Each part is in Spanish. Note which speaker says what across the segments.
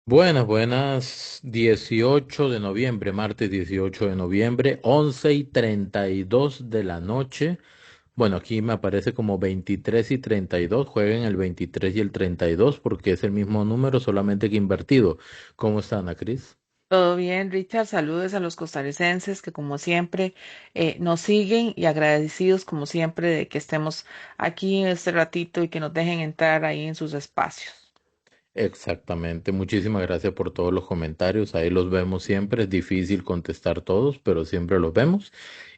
Speaker 1: Buenas, buenas. 18 de noviembre, martes 18 de noviembre, 11:32 de la noche. Bueno, aquí me aparece como 23:32. Jueguen el 23 y el 32 porque es el mismo número, solamente que invertido. ¿Cómo está, Ana Cris?
Speaker 2: Todo bien, Richard. Saludos a los costarricenses que como siempre nos siguen y agradecidos como siempre de que estemos aquí en este ratito y que nos dejen entrar ahí en sus espacios.
Speaker 1: Exactamente. Muchísimas gracias por todos los comentarios. Ahí los vemos siempre. Es difícil contestar todos, pero siempre los vemos.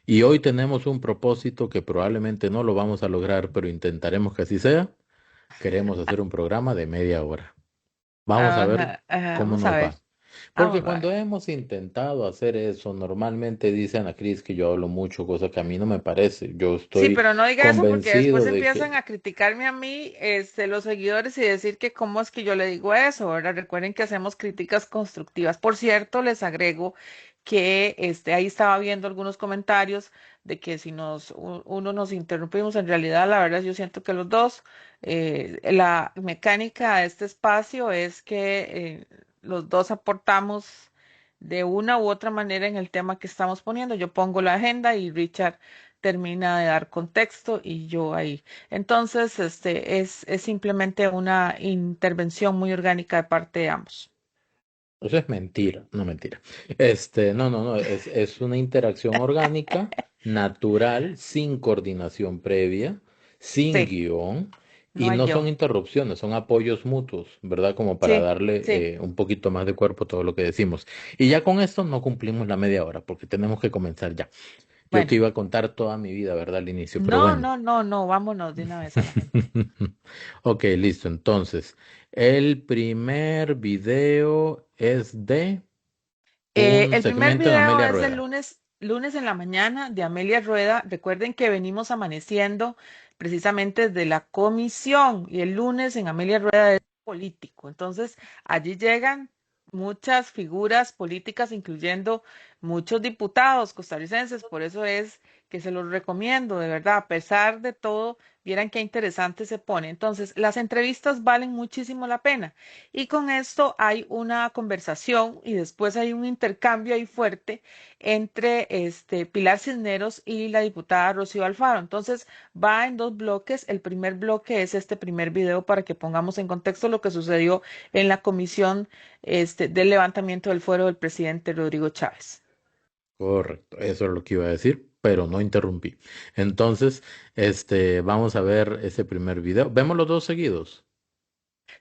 Speaker 1: Y hoy tenemos un propósito que probablemente no lo vamos a lograr, pero intentaremos que así sea. Queremos hacer un programa de media hora. Vamos a ver
Speaker 2: Ajá, ajá,
Speaker 1: cómo
Speaker 2: vamos a
Speaker 1: nos
Speaker 2: ver,
Speaker 1: va. Porque
Speaker 2: vamos a
Speaker 1: cuando
Speaker 2: ver.
Speaker 1: hemos intentado hacer eso, normalmente dice Ana Cris que yo hablo mucho, cosa que a mí no me parece. Yo
Speaker 2: Sí,
Speaker 1: estoy
Speaker 2: pero no diga eso porque después
Speaker 1: convencido de
Speaker 2: empiezan
Speaker 1: que...
Speaker 2: a criticarme a mí, los seguidores y decir que cómo es que yo le digo eso, ¿verdad? Recuerden que hacemos críticas constructivas. Por cierto, les agrego que ahí estaba viendo algunos comentarios de que si uno nos interrumpimos, en realidad la verdad yo siento que los dos, la mecánica de este espacio es que los dos aportamos de una u otra manera en el tema que estamos poniendo. Yo pongo la agenda y Richard termina de dar contexto y yo ahí. Entonces, es simplemente una intervención muy orgánica de parte de ambos.
Speaker 1: Eso es mentira, no mentira. No, no, no, es una interacción orgánica, natural, sin coordinación previa, sin
Speaker 2: Sí,
Speaker 1: guión,
Speaker 2: no
Speaker 1: y
Speaker 2: hay
Speaker 1: no son
Speaker 2: guión.
Speaker 1: interrupciones, son apoyos mutuos, ¿verdad? Como para
Speaker 2: Sí, sí.
Speaker 1: darle un poquito más de cuerpo a todo lo que decimos. Y ya con esto no cumplimos la media hora, porque tenemos que comenzar ya. Yo te
Speaker 2: Bueno,
Speaker 1: iba a contar toda mi vida, ¿verdad? Al inicio, pero
Speaker 2: no,
Speaker 1: bueno.
Speaker 2: no, no, no, vámonos de una vez a la gente.
Speaker 1: Ok, listo. Entonces, el primer video es de un
Speaker 2: El primer
Speaker 1: segmento en
Speaker 2: video
Speaker 1: Amelia
Speaker 2: es del
Speaker 1: Rueda.
Speaker 2: lunes en la mañana de Amelia Rueda. Recuerden que venimos amaneciendo precisamente desde la comisión y el lunes en Amelia Rueda es político. Entonces, allí llegan muchas figuras políticas, incluyendo muchos diputados costarricenses. Por eso es que se los recomiendo, de verdad, a pesar de todo, vieran qué interesante se pone. Entonces, las entrevistas valen muchísimo la pena. Y con esto hay una conversación y después hay un intercambio ahí fuerte entre Pilar Cisneros y la diputada Rocío Alfaro. Entonces va en dos bloques. El primer bloque es este primer video para que pongamos en contexto lo que sucedió en la comisión del levantamiento del fuero del presidente Rodrigo Chávez.
Speaker 1: Correcto, eso es lo que iba a decir, pero no interrumpí. Entonces, vamos a ver ese primer video. ¿Vemos los dos seguidos?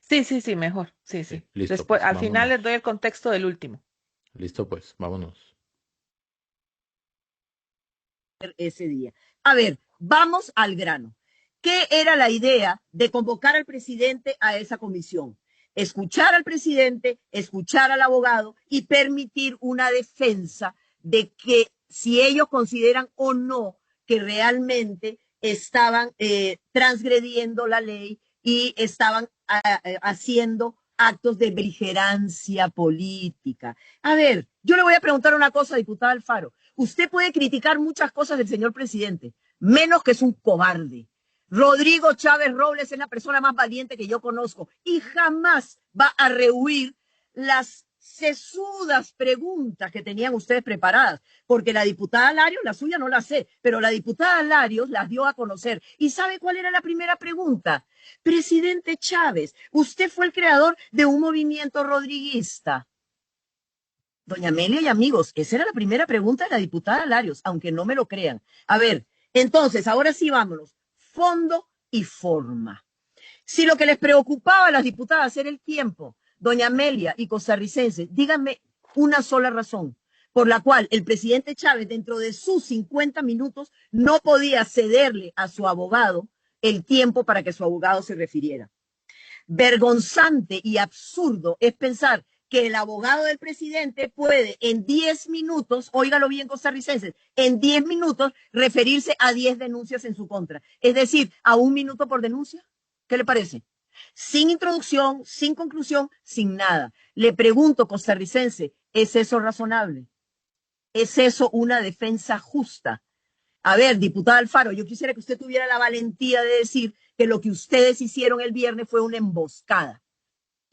Speaker 2: Sí, sí, sí, mejor. Sí,
Speaker 1: Sí,
Speaker 2: sí.
Speaker 1: listo,
Speaker 2: Después,
Speaker 1: pues,
Speaker 2: al final les doy
Speaker 1: vámonos.
Speaker 2: el contexto del último.
Speaker 1: Listo, pues, vámonos.
Speaker 3: Ese día. A ver, vamos al grano. ¿Qué era la idea de convocar al presidente a esa comisión? Escuchar al presidente, escuchar al abogado y permitir una defensa de que si ellos consideran o no que realmente estaban transgrediendo la ley y estaban haciendo actos de beligerancia política. A ver, yo le voy a preguntar una cosa, diputada Alfaro. Usted puede criticar muchas cosas del señor presidente, menos que es un cobarde. Rodrigo Chávez Robles es la persona más valiente que yo conozco y jamás va a rehuir las sesudas preguntas que tenían ustedes preparadas, porque la diputada Larios, la suya no la sé, pero la diputada Larios las dio a conocer. ¿Y sabe cuál era la primera pregunta? Presidente Chávez, usted fue el creador de un movimiento rodriguista. Doña Amelia y amigos, esa era la primera pregunta de la diputada Larios, aunque no me lo crean. A ver, entonces, ahora sí vámonos. Fondo y forma. Si lo que les preocupaba a las diputadas era el tiempo, doña Amelia y costarricenses, díganme una sola razón por la cual el presidente Chávez, dentro de sus 50 minutos, no podía cederle a su abogado el tiempo para que su abogado se refiriera. Vergonzante y absurdo es pensar que el abogado del presidente puede en 10 minutos, óigalo bien costarricenses, en 10 minutos referirse a 10 denuncias en su contra. Es decir, a un minuto por denuncia. ¿Qué le parece? Sin introducción, sin conclusión, sin nada. Le pregunto, costarricense, ¿es eso razonable? ¿Es eso una defensa justa? A ver, diputada Alfaro, yo quisiera que usted tuviera la valentía de decir que lo que ustedes hicieron el viernes fue una emboscada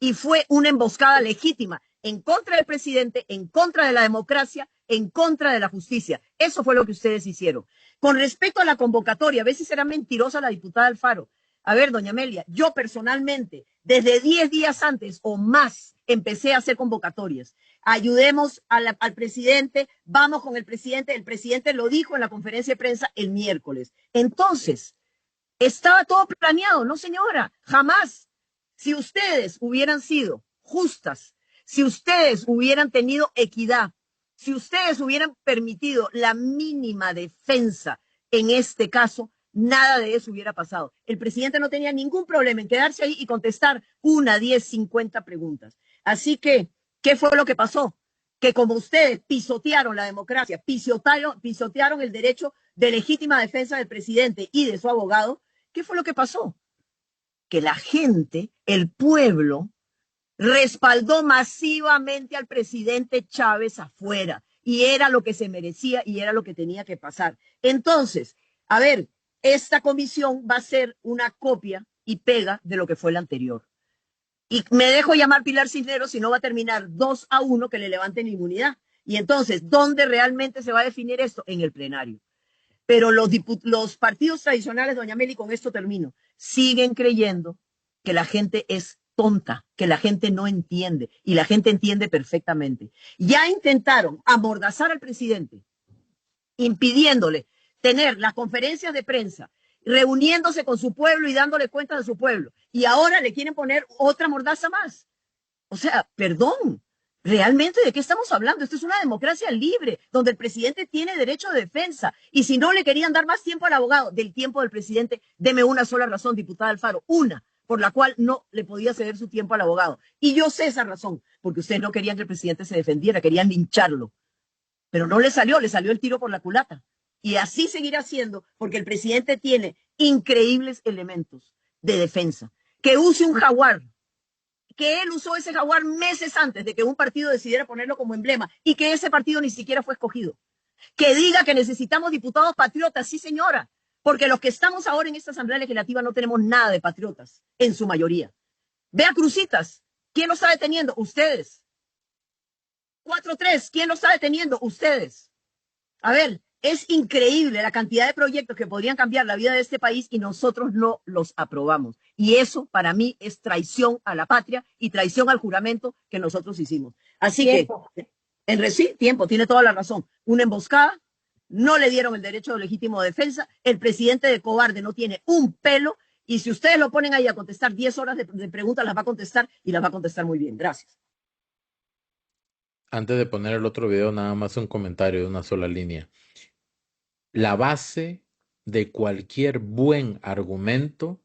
Speaker 3: y fue una emboscada legítima en contra del presidente, en contra de la democracia, en contra de la justicia. Eso fue lo que ustedes hicieron. Con respecto a la convocatoria, a veces era mentirosa la diputada Alfaro. A ver, doña Amelia, yo personalmente, desde 10 días antes o más, empecé a hacer convocatorias. Ayudemos al presidente, vamos con el presidente lo dijo en la conferencia de prensa el miércoles. Entonces, estaba todo planeado, no señora, jamás. Si ustedes hubieran sido justas, si ustedes hubieran tenido equidad, si ustedes hubieran permitido la mínima defensa en este caso, nada de eso hubiera pasado. El presidente no tenía ningún problema en quedarse ahí y contestar 1, 10, 50 preguntas. Así que, ¿qué fue lo que pasó? Que como ustedes pisotearon la democracia, pisotearon el derecho de legítima defensa del presidente y de su abogado, ¿qué fue lo que pasó? Que la gente, el pueblo, respaldó masivamente al presidente Chávez afuera y era lo que se merecía y era lo que tenía que pasar. Entonces, a ver, esta comisión va a ser una copia y pega de lo que fue la anterior. Y me dejo llamar Pilar Cisneros, si no va a terminar 2-1 que le levanten la inmunidad. Y entonces, ¿dónde realmente se va a definir esto? En el plenario. Pero los partidos tradicionales, doña Meli, con esto termino, siguen creyendo que la gente es tonta, que la gente no entiende, y la gente entiende perfectamente. Ya intentaron amordazar al presidente, impidiéndole tener las conferencias de prensa, reuniéndose con su pueblo y dándole cuenta de su pueblo. Y ahora le quieren poner otra mordaza más. O sea, perdón, ¿realmente de qué estamos hablando? Esto es una democracia libre, donde el presidente tiene derecho de defensa. Y si no le querían dar más tiempo al abogado del tiempo del presidente, deme una sola razón, diputada Alfaro, una, por la cual no le podía ceder su tiempo al abogado. Y yo sé esa razón, porque ustedes no querían que el presidente se defendiera, querían lincharlo. Pero no le salió el tiro por la culata. Y así seguirá siendo, porque el presidente tiene increíbles elementos de defensa. Que use un jaguar, que él usó ese jaguar meses antes de que un partido decidiera ponerlo como emblema y que ese partido ni siquiera fue escogido. Que diga que necesitamos diputados patriotas, sí señora, porque los que estamos ahora en esta Asamblea Legislativa no tenemos nada de patriotas, en su mayoría. Vea Cruzitas, ¿quién lo está deteniendo? Ustedes. 4-3, ¿quién lo está deteniendo? Ustedes. A ver, es increíble la cantidad de proyectos que podrían cambiar la vida de este país y nosotros no los aprobamos. Y eso para mí es traición a la patria y traición al juramento que nosotros hicimos. Así
Speaker 4: Tiempo.
Speaker 3: que, tiempo, tiene toda la razón. Una emboscada, no le dieron el derecho de legítimo de defensa, el presidente de cobarde no tiene un pelo y si ustedes lo ponen ahí a contestar 10 horas de preguntas, las va a contestar y las va a contestar muy bien. Gracias.
Speaker 1: Antes de poner el otro video, nada más un comentario de una sola línea. La base de cualquier buen argumento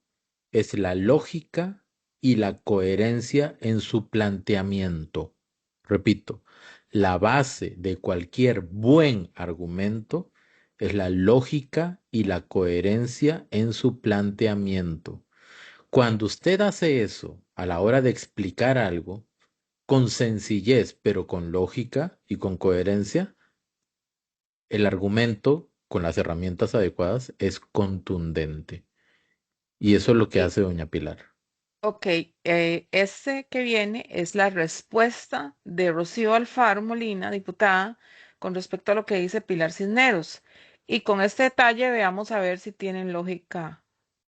Speaker 1: es la lógica y la coherencia en su planteamiento. Repito, la base de cualquier buen argumento es la lógica y la coherencia en su planteamiento. Cuando usted hace eso a la hora de explicar algo, con sencillez, pero con lógica y con coherencia, el argumento con las herramientas adecuadas es contundente. Y eso es lo que hace doña Pilar.
Speaker 2: Ok, este que viene es la respuesta de Rocío Alfaro Molina, diputada, con respecto a lo que dice Pilar Cisneros. Y con este detalle veamos a ver si tienen lógica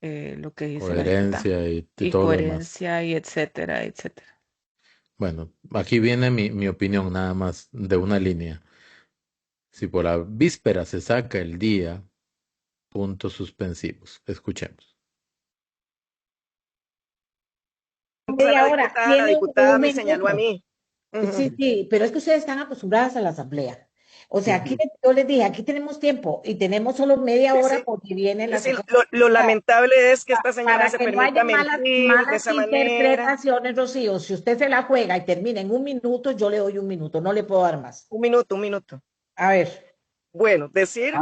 Speaker 2: lo que dice la diputada.
Speaker 1: Coherencia y
Speaker 2: Y
Speaker 1: todo lo demás.
Speaker 2: coherencia y etcétera, etcétera.
Speaker 1: Bueno, aquí viene mi opinión nada más de una línea. Si por la víspera se saca el día, puntos suspensivos. Escuchemos.
Speaker 4: Media hora.
Speaker 5: La
Speaker 4: Tiene
Speaker 5: diputada
Speaker 4: un
Speaker 5: me señaló a
Speaker 4: minuto.
Speaker 5: mí.
Speaker 4: Sí, sí, pero es que ustedes están acostumbradas a la asamblea. O sea, aquí yo les dije, aquí tenemos tiempo y tenemos solo media
Speaker 5: Sí,
Speaker 4: hora
Speaker 5: sí.
Speaker 4: porque viene la
Speaker 5: Sí,
Speaker 4: segunda.
Speaker 5: lo lamentable es que esta señora
Speaker 4: Para
Speaker 5: se
Speaker 4: que no haya
Speaker 5: permita mentir de
Speaker 4: malas
Speaker 5: esa manera.
Speaker 4: interpretaciones, Rocío, si usted se la juega y termina en un minuto, yo le doy un minuto, no le puedo dar más.
Speaker 5: Un minuto, un minuto.
Speaker 4: A ver.
Speaker 5: Bueno, decir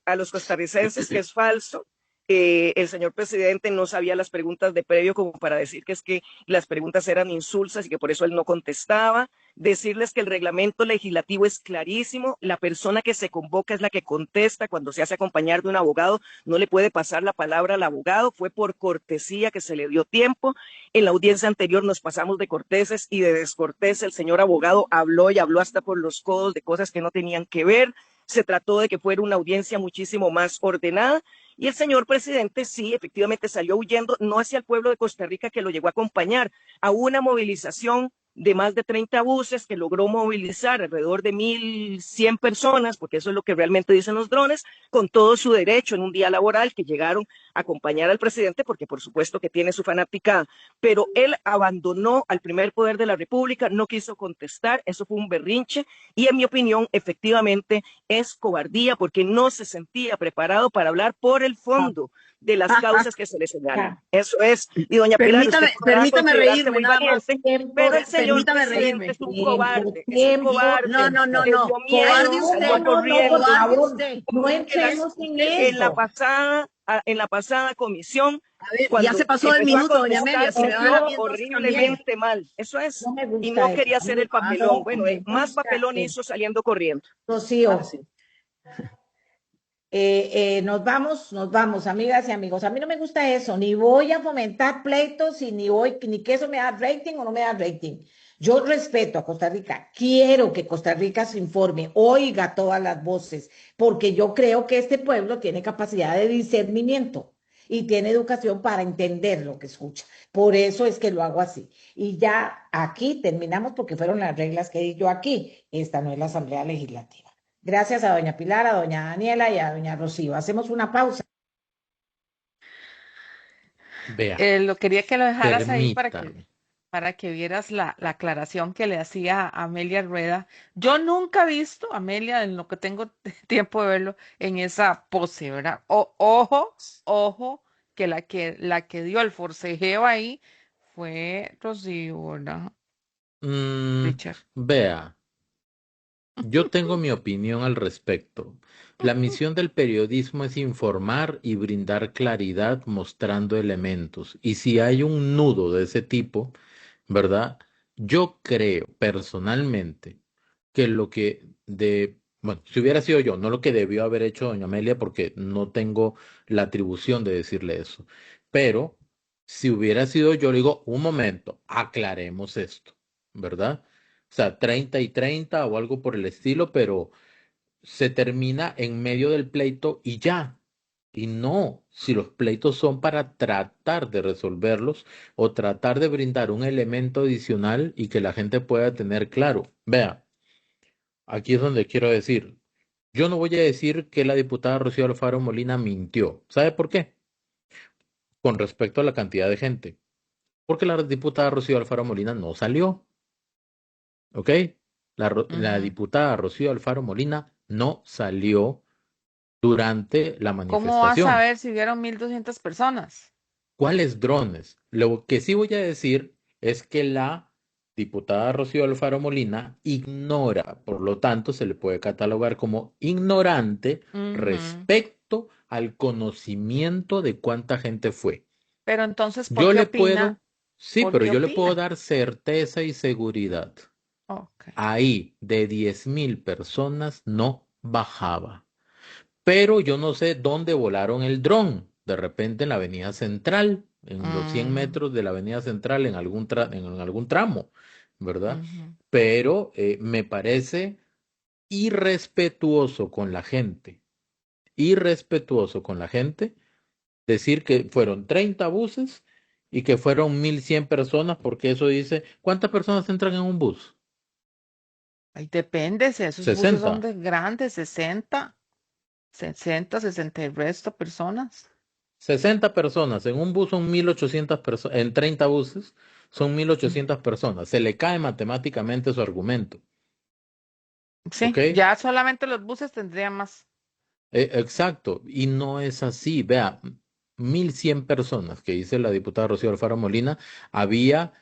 Speaker 5: a los costarricenses que es falso. El señor presidente no sabía las preguntas de previo como para decir que es que las preguntas eran insulsas y que por eso él no contestaba. decirles que el reglamento legislativo es clarísimo, la persona que se convoca es la que contesta cuando se hace acompañar de un abogado, no le puede pasar la palabra al abogado, fue por cortesía que se le dio tiempo, en la audiencia anterior nos pasamos de corteses y de descortés, el señor abogado habló y habló hasta por los codos de cosas que no tenían que ver, se trató de que fuera una audiencia muchísimo más ordenada, y el señor presidente sí, efectivamente salió huyendo, no hacia el pueblo de Costa Rica que lo llegó a acompañar, a una movilización de más de 30 buses que logró movilizar alrededor de 1.100 personas, porque eso es lo que realmente dicen los drones, con todo su derecho en un día laboral que llegaron a acompañar al presidente, porque por supuesto que tiene su fanaticada, pero él abandonó al primer poder de la República, no quiso contestar, eso fue un berrinche, y en mi opinión, efectivamente, es cobardía, porque no se sentía preparado para hablar por el fondo de las causas que se le señalan. Eso es. Y doña Pilar, usted
Speaker 3: permítame reírme nada más.
Speaker 5: Pero el señor presidente es un cobarde, es un cobarde.
Speaker 3: No, cobarde usted,
Speaker 4: cobarde usted. No entremos en eso.
Speaker 5: En la pasada comisión,
Speaker 3: a ver, ya se pasó el minuto, doña Amelia,
Speaker 5: se vio horriblemente mal. Eso es.
Speaker 4: No me gusta
Speaker 5: y no
Speaker 4: eso.
Speaker 5: quería hacer el papelón. Bueno, más papelón hizo saliendo corriendo.
Speaker 4: Rocío. Nos vamos, amigas y amigos. A mí no me gusta eso, ni voy a fomentar pleitos y ni que eso me da rating o no me da rating. Yo respeto a Costa Rica, quiero que Costa Rica se informe, oiga todas las voces, porque yo creo que este pueblo tiene capacidad de discernimiento y tiene educación para entender lo que escucha. Por eso es que lo hago así. Y ya aquí terminamos porque fueron las reglas que di yo aquí. Esta no es la Asamblea Legislativa. Gracias a doña Pilar, a doña Daniela y a doña Rocío. Hacemos una pausa.
Speaker 1: Vea,
Speaker 2: Lo quería que lo dejaras ahí
Speaker 1: permítame.
Speaker 2: para que vieras la aclaración que le hacía a Amelia Rueda. Yo nunca he visto a Amelia, en lo que tengo tiempo de verlo, en esa pose, ¿verdad? Ojo, que la que dio el forcejeo ahí fue Rocío, ¿verdad? Richard.
Speaker 1: Vea, yo tengo mi opinión al respecto. La misión del periodismo es informar y brindar claridad mostrando elementos. Y si hay un nudo de ese tipo, ¿verdad? Yo creo personalmente que bueno, si hubiera sido yo, no lo que debió haber hecho doña Amelia, porque no tengo la atribución de decirle eso, pero si hubiera sido yo, le digo, un momento, aclaremos esto, ¿verdad? O sea, 30 y 30 o algo por el estilo, pero se termina en medio del pleito y ya. Y no, si los pleitos son para tratar de resolverlos o tratar de brindar un elemento adicional y que la gente pueda tener claro. Vea, aquí es donde quiero decir, yo no voy a decir que la diputada Rocío Alfaro Molina mintió. ¿Sabe por qué? Con respecto a la cantidad de gente. Porque la diputada Rocío Alfaro Molina no salió. ¿Ok? La diputada Rocío Alfaro Molina no salió durante la
Speaker 2: ¿Cómo vas a
Speaker 1: manifestación.
Speaker 2: ver si vieron 1.200 personas?
Speaker 1: ¿Cuáles drones? Lo que sí voy a decir es que la diputada Rocío Alfaro Molina ignora, por lo tanto se le puede catalogar como ignorante respecto al conocimiento de cuánta gente fue.
Speaker 2: Pero entonces, ¿por
Speaker 1: Yo
Speaker 2: qué
Speaker 1: le
Speaker 2: opina?
Speaker 1: sí,
Speaker 2: ¿Por
Speaker 1: pero
Speaker 2: qué
Speaker 1: yo le puedo
Speaker 2: opina?
Speaker 1: dar certeza y seguridad.
Speaker 2: Okay.
Speaker 1: Ahí de 10.000 personas no bajaba. Pero yo no sé dónde volaron el dron. De repente en la avenida central, en los 100 metros de la avenida central, en algún tramo, ¿verdad? Pero me parece irrespetuoso con la gente, decir que fueron 30 buses y que fueron 1.100 personas, porque eso dice, ¿cuántas personas entran en un bus?
Speaker 2: Ahí depende, si esos buses son
Speaker 1: 60.
Speaker 2: de grandes, 60 y el resto personas.
Speaker 1: 60 personas, en un bus son 1.800 personas, en 30 buses son 1.800 personas. Se le cae matemáticamente su argumento.
Speaker 2: Sí,
Speaker 1: ¿Ok?
Speaker 2: ya solamente los buses tendrían más.
Speaker 1: Exacto, y no es así. Vea, 1.100 personas que dice la diputada Rocío Alfaro Molina, había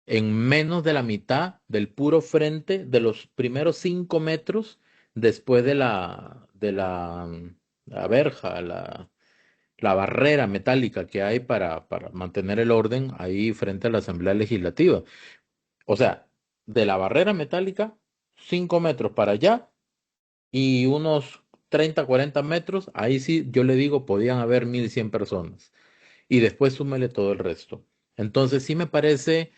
Speaker 1: en menos de la mitad del puro frente de los primeros 5 metros después la verja, la barrera metálica que hay para mantener el orden ahí frente a la Asamblea Legislativa. O sea, de la barrera metálica, 5 metros para allá y unos 30, 40 metros, ahí sí yo le digo, podían haber 1.100 personas. Y después súmele todo el resto. Entonces sí me parece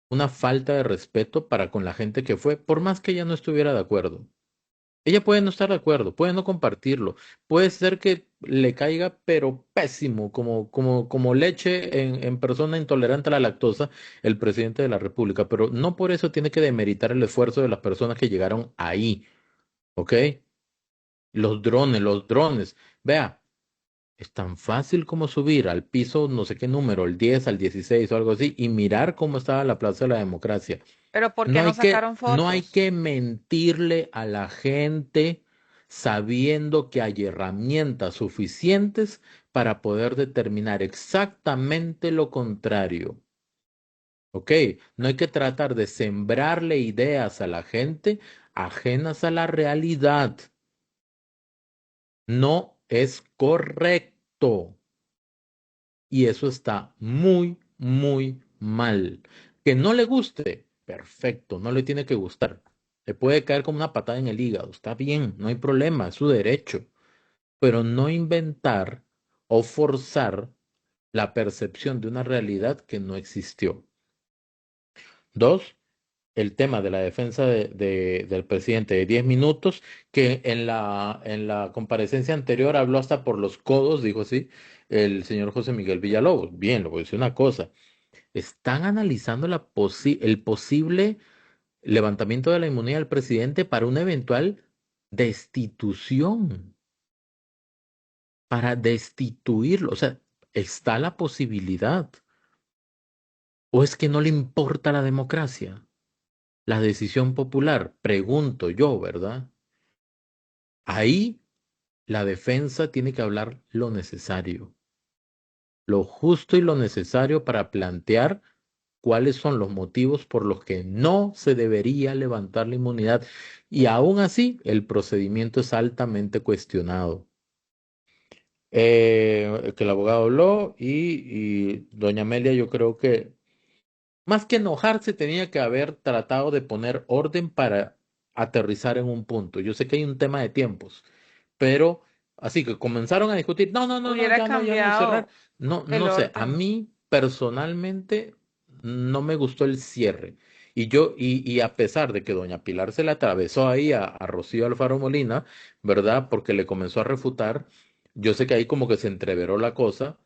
Speaker 1: una falta de respeto para con la gente que fue, por más que ella no estuviera de acuerdo. Ella puede no estar de acuerdo, puede no compartirlo, puede ser que le caiga, pero pésimo, como leche en persona intolerante a la lactosa, el presidente de la República, pero no por eso tiene que demeritar el esfuerzo de las personas que llegaron ahí, ¿ok? Los drones. Vea, es tan fácil como subir al piso, no sé qué número, el 10 al 16 o algo así, y mirar cómo estaba la Plaza de la Democracia.
Speaker 2: Pero ¿por qué no sacaron
Speaker 1: No hay
Speaker 2: fotos?
Speaker 1: que mentirle a la gente sabiendo que hay herramientas suficientes para poder determinar exactamente lo contrario. ¿Ok? No hay que tratar de sembrarle ideas a la gente ajenas a la realidad. No es correcto. Y eso está muy, muy mal. Que no le guste, perfecto, no le tiene que gustar. Le puede caer como una patada en el hígado, está bien, no hay problema, es su derecho. Pero no inventar o forzar la percepción de una realidad que no existió. Dos, el tema de la defensa del presidente de 10 minutos, que en la comparecencia anterior habló hasta por los codos, dijo así, el señor José Miguel Villalobos. Bien, le voy a decir una cosa. Están analizando el posible levantamiento de la inmunidad del presidente para una eventual destitución, para destituirlo. O sea, está la posibilidad. ¿O es que no le importa la democracia? La decisión popular, pregunto yo, ¿verdad? Ahí la defensa tiene que hablar lo necesario, lo justo y lo necesario para plantear cuáles son los motivos por los que no se debería levantar la inmunidad. Y aún así, el procedimiento es altamente cuestionado. Que el abogado habló y doña Amelia, yo creo que más que enojarse, tenía que haber tratado de poner orden para aterrizar en un punto. Yo sé que hay un tema de tiempos, pero así que comenzaron a discutir, no, no, no, no,
Speaker 2: Hubiera
Speaker 1: ya no, cerrar.
Speaker 2: cambiado
Speaker 1: No,
Speaker 2: el
Speaker 1: no sé, a
Speaker 2: orden.
Speaker 1: mí personalmente no me gustó el cierre. Y a pesar de que doña Pilar se le atravesó ahí a Rocío Alfaro Molina, ¿verdad? Porque le comenzó a refutar, yo sé que ahí como que se entreveró la cosa,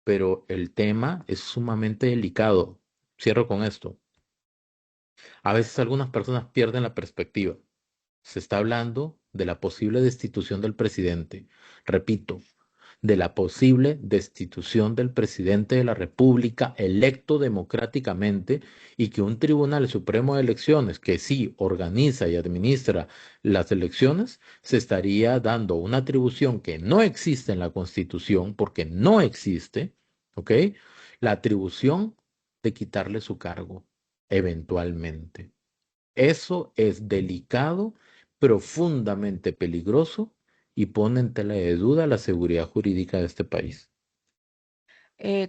Speaker 1: pero el tema es sumamente delicado. Cierro con esto. A veces algunas personas pierden la perspectiva. Se está hablando de la posible destitución del presidente. Repito, de la posible destitución del presidente de la República electo democráticamente y que un Tribunal Supremo de Elecciones que sí organiza y administra las elecciones se estaría dando una atribución que no existe en la Constitución porque no existe, ¿ok? La atribución de quitarle su cargo eventualmente. Eso es delicado, profundamente peligroso y pone en tela de duda la seguridad jurídica de este país.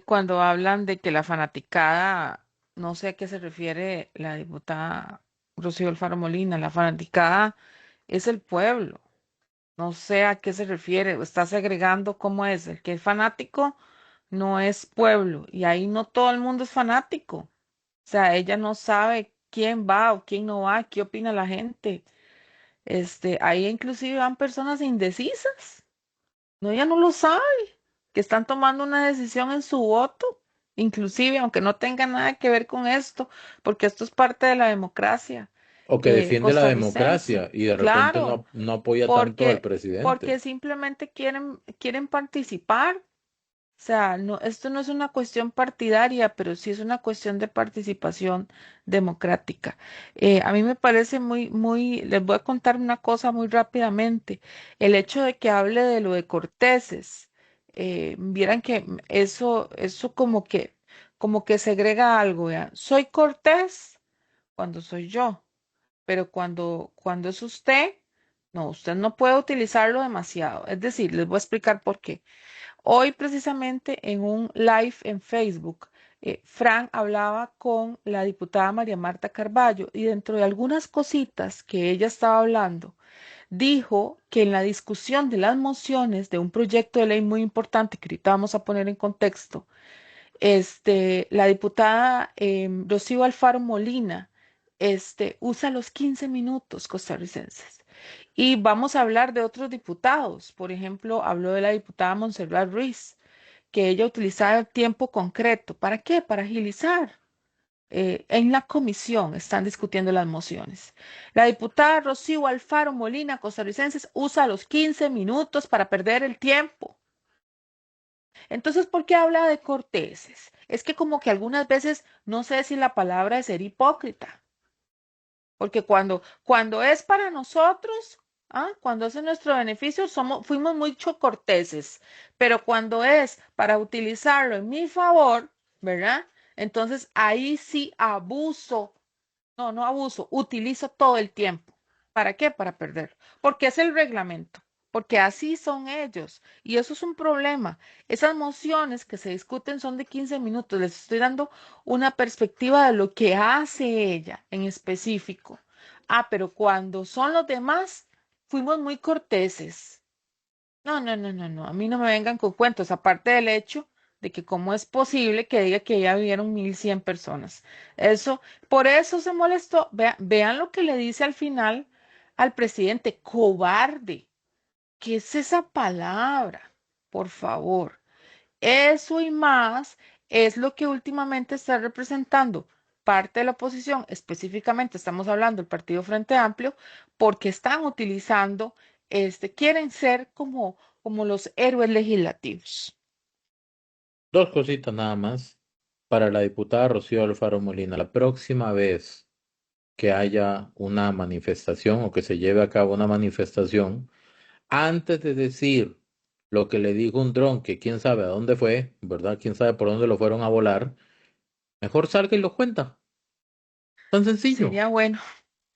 Speaker 2: Cuando hablan de que la fanaticada, no sé a qué se refiere la diputada Rocío Alfaro Molina, la fanaticada es el pueblo, no sé a qué se refiere, o está segregando cómo es, el que es fanático no es pueblo y ahí no todo el mundo es fanático, o sea, ella no sabe quién va o quién no va, qué opina la gente, ahí inclusive van personas indecisas, no, ella no lo sabe que están tomando una decisión en su voto, inclusive aunque no tenga nada que ver con esto, porque esto es parte de la democracia
Speaker 1: O que defiende la
Speaker 2: costarricense.
Speaker 1: democracia y de repente
Speaker 2: Claro,
Speaker 1: no apoya tanto al
Speaker 2: porque
Speaker 1: presidente.
Speaker 2: simplemente quieren participar. O sea, no, esto no es una cuestión partidaria, pero sí es una cuestión de participación democrática. A mí me parece les voy a contar una cosa muy rápidamente. El hecho de que hable de lo de Corteses, vieran que eso como que segrega algo, ¿ya? Soy Cortés cuando soy yo, pero cuando es usted, no, usted no puede utilizarlo demasiado. Es decir, les voy a explicar por qué. Hoy precisamente en un live en Facebook Fran hablaba con la diputada María Marta Carballo y dentro de algunas cositas que ella estaba hablando, dijo que en la discusión de las mociones de un proyecto de ley muy importante que ahorita vamos a poner en contexto, la diputada Rocío Alfaro Molina, usa los 15 minutos costarricenses. Y vamos a hablar de otros diputados. Por ejemplo, habló de la diputada Montserrat Ruiz, que ella utilizaba el tiempo concreto. ¿Para qué? Para agilizar. En la comisión están discutiendo las mociones. La diputada Rocío Alfaro Molina, costarricenses, usa los 15 minutos para perder el tiempo. Entonces, ¿por qué habla de corteses? Es que como que algunas veces no sé si la palabra es ser hipócrita, porque cuando es para nosotros, cuando es en nuestro beneficio, fuimos mucho corteses, pero cuando es para utilizarlo en mi favor, ¿verdad? Entonces ahí sí abuso. No, no abuso, utilizo todo el tiempo. ¿Para qué? Para perder. Porque es el reglamento, porque así son ellos. Y eso es un problema. Esas mociones que se discuten son de 15 minutos. Les estoy dando una perspectiva de lo que hace ella en específico. Pero cuando son los demás, fuimos muy corteses. No, no, no, no, no. A mí no me vengan con cuentos, aparte del hecho de que cómo es posible que diga que ya vivieron 1.100 personas. Eso, por eso se molestó. Vean lo que le dice al final al presidente, cobarde. ¿Qué es esa palabra? Por favor. Eso y más es lo que últimamente está representando parte de la oposición, específicamente estamos hablando del Partido Frente Amplio, porque están utilizando, quieren ser como los héroes legislativos.
Speaker 1: Dos cositas nada más para la diputada Rocío Alfaro Molina. La próxima vez que haya una manifestación o que se lleve a cabo una manifestación, antes de decir lo que le dijo un dron, que quién sabe a dónde fue, ¿verdad? Quién sabe por dónde lo fueron a volar, mejor salga y lo cuenta. Tan sencillo.
Speaker 2: Sería bueno,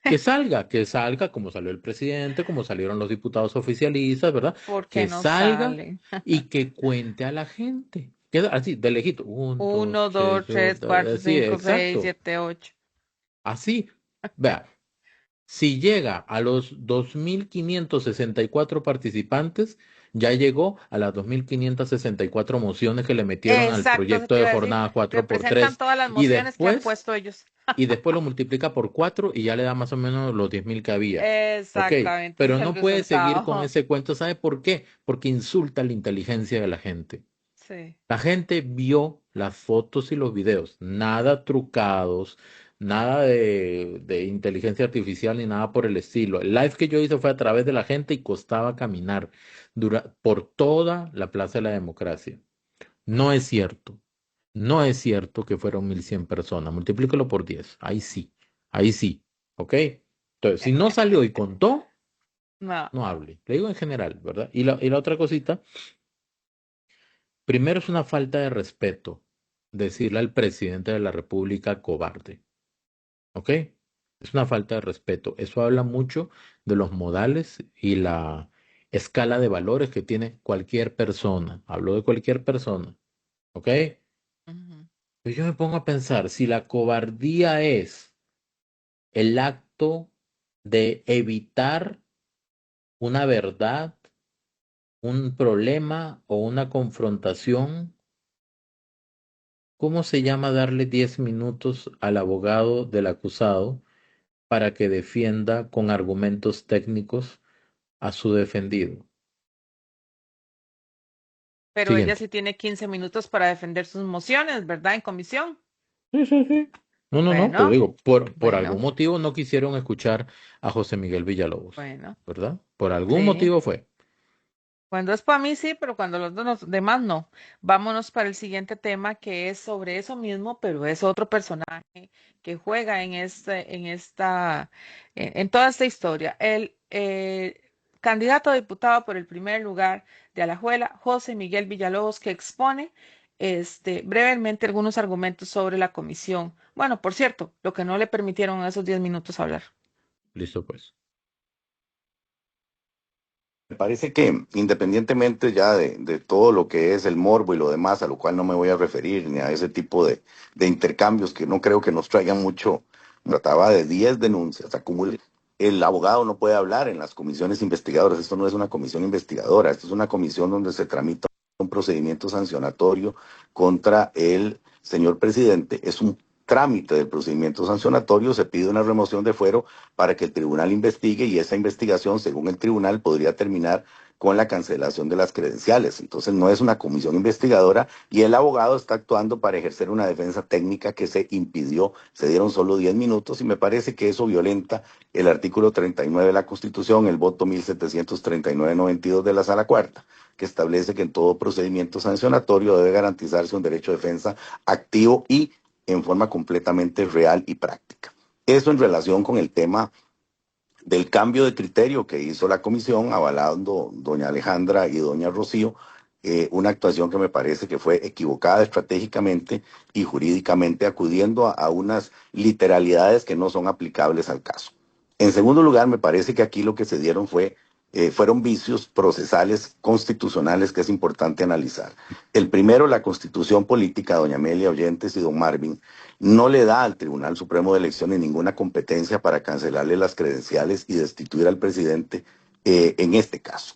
Speaker 1: Que salga como salió el presidente, como salieron los diputados oficialistas, ¿verdad?
Speaker 2: porque
Speaker 1: Que
Speaker 2: no
Speaker 1: salga
Speaker 2: salen.
Speaker 1: y que cuente a la gente. Queda así, de lejito. Un, dos,
Speaker 2: Uno,
Speaker 1: tres,
Speaker 2: dos, tres, cuatro,
Speaker 1: así,
Speaker 2: cinco, seis,
Speaker 1: exacto.
Speaker 2: siete, ocho.
Speaker 1: Así. Vea, si llega a los 2.564 participantes, ya llegó a las 2.564 mociones que le metieron al
Speaker 2: Exacto, eso
Speaker 1: proyecto
Speaker 2: te
Speaker 1: de
Speaker 2: iba a decir.
Speaker 1: jornada cuatro por
Speaker 2: Representan
Speaker 1: tres
Speaker 2: todas las
Speaker 1: y
Speaker 2: mociones que han
Speaker 1: después
Speaker 2: puesto ellos.
Speaker 1: y después lo multiplica por 4 y ya le da más o menos los 10.000 que había. Ok,
Speaker 2: Exactamente, ese
Speaker 1: pero
Speaker 2: es el
Speaker 1: no puede seguir con
Speaker 2: resultado.
Speaker 1: ese cuento. ¿Sabe por qué? Porque insulta la inteligencia de la gente.
Speaker 2: Sí.
Speaker 1: La gente vio las fotos y los videos, nada trucados, nada de inteligencia artificial ni nada por el estilo. El live que yo hice fue a través de la gente y costaba caminar por toda la Plaza de la Democracia. No es cierto. No es cierto que fueron 1.100 personas. Multiplícalo por 10. Ahí sí. Ahí sí. ¿Ok? Entonces, si no salió y contó,
Speaker 2: No.
Speaker 1: no hable. Le digo en general, ¿verdad? Y la otra cosita, primero es una falta de respeto decirle al presidente de la República cobarde. ¿Ok? Es una falta de respeto. Eso habla mucho de los modales y la escala de valores que tiene cualquier persona. Hablo de cualquier persona. ¿Ok?
Speaker 2: Ujú.
Speaker 1: Pues yo me pongo a pensar, si la cobardía es el acto de evitar una verdad, un problema o una confrontación, ¿cómo se llama darle 10 minutos al abogado del acusado para que defienda con argumentos técnicos a su defendido?
Speaker 2: Pero ella
Speaker 1: Siguiente.
Speaker 2: sí tiene 15 minutos para defender sus mociones, ¿verdad? En comisión.
Speaker 1: Sí, sí, sí. No, no, no, pero
Speaker 2: Bueno,
Speaker 1: digo, por
Speaker 2: bueno,
Speaker 1: algún motivo no quisieron escuchar a José Miguel Villalobos,
Speaker 2: bueno.
Speaker 1: ¿verdad? Por algún
Speaker 2: Sí.
Speaker 1: motivo fue.
Speaker 2: Cuando es para mí, sí, pero cuando los demás no. Vámonos para el siguiente tema que es sobre eso mismo, pero es otro personaje que juega en toda esta historia. El candidato a diputado por el primer lugar de Alajuela, José Miguel Villalobos, que expone brevemente algunos argumentos sobre la comisión. Bueno, por cierto, lo que no le permitieron en esos 10 minutos hablar.
Speaker 1: Listo, pues.
Speaker 6: Me parece que independientemente ya de todo lo que es el morbo y lo demás, a lo cual no me voy a referir, ni a ese tipo de intercambios que no creo que nos traigan mucho, trataba de 10 denuncias, acumula. El abogado no puede hablar en las comisiones investigadoras, esto no es una comisión investigadora, esto es una comisión donde se tramita un procedimiento sancionatorio contra el señor presidente, es un trámite del procedimiento sancionatorio, se pide una remoción de fuero para que el tribunal investigue y esa investigación, según el tribunal, podría terminar con la cancelación de las credenciales. Entonces no es una comisión investigadora y el abogado está actuando para ejercer una defensa técnica que se impidió. Se dieron solo 10 minutos y me parece que eso violenta el artículo 39 de la Constitución, el voto 1739-92 de la Sala Cuarta, que establece que en todo procedimiento sancionatorio debe garantizarse un derecho de defensa activo y en forma completamente real y práctica. Eso en relación con el tema del cambio de criterio que hizo la comisión, avalando doña Alejandra y doña Rocío, una actuación que me parece que fue equivocada estratégicamente y jurídicamente, acudiendo a unas literalidades que no son aplicables al caso. En segundo lugar, me parece que aquí lo que se dieron fueron vicios procesales constitucionales que es importante analizar. El primero, la constitución política, doña Amelia Oyentes y don Marvin, no le da al Tribunal Supremo de Elecciones ninguna competencia para cancelarle las credenciales y destituir al presidente en este caso.